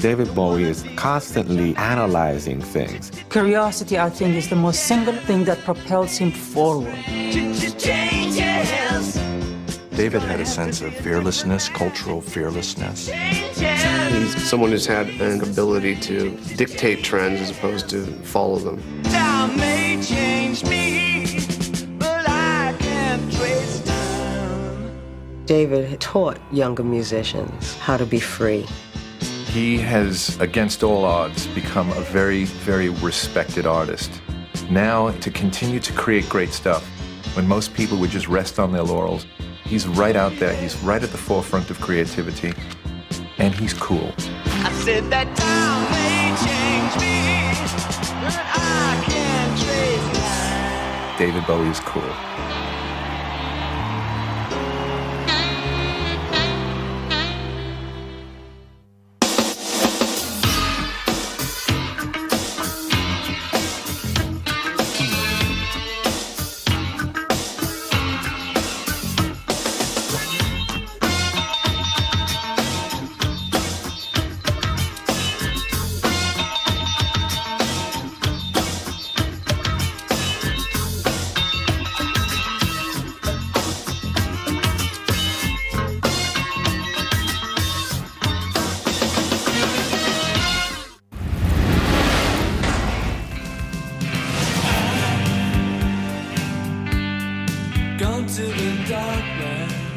David Bowie is constantly analyzing things. Curiosity, I think, is the most single thing that propels him forward. David had a sense of fearlessness, cultural fearlessness. He's someone who's had an ability to dictate trends as opposed to follow them. Time may change me, but I can't trace time. David taught younger musicians how to be free. He has, against all odds, become a very, very respected artist. Now, to continue to create great stuff, when most people would just rest on their laurels, he's right out there, he's right at the forefront of creativity, and he's cool. I said that time may change me, but I can't trace it. David Bowie is cool. Gone to the darkness.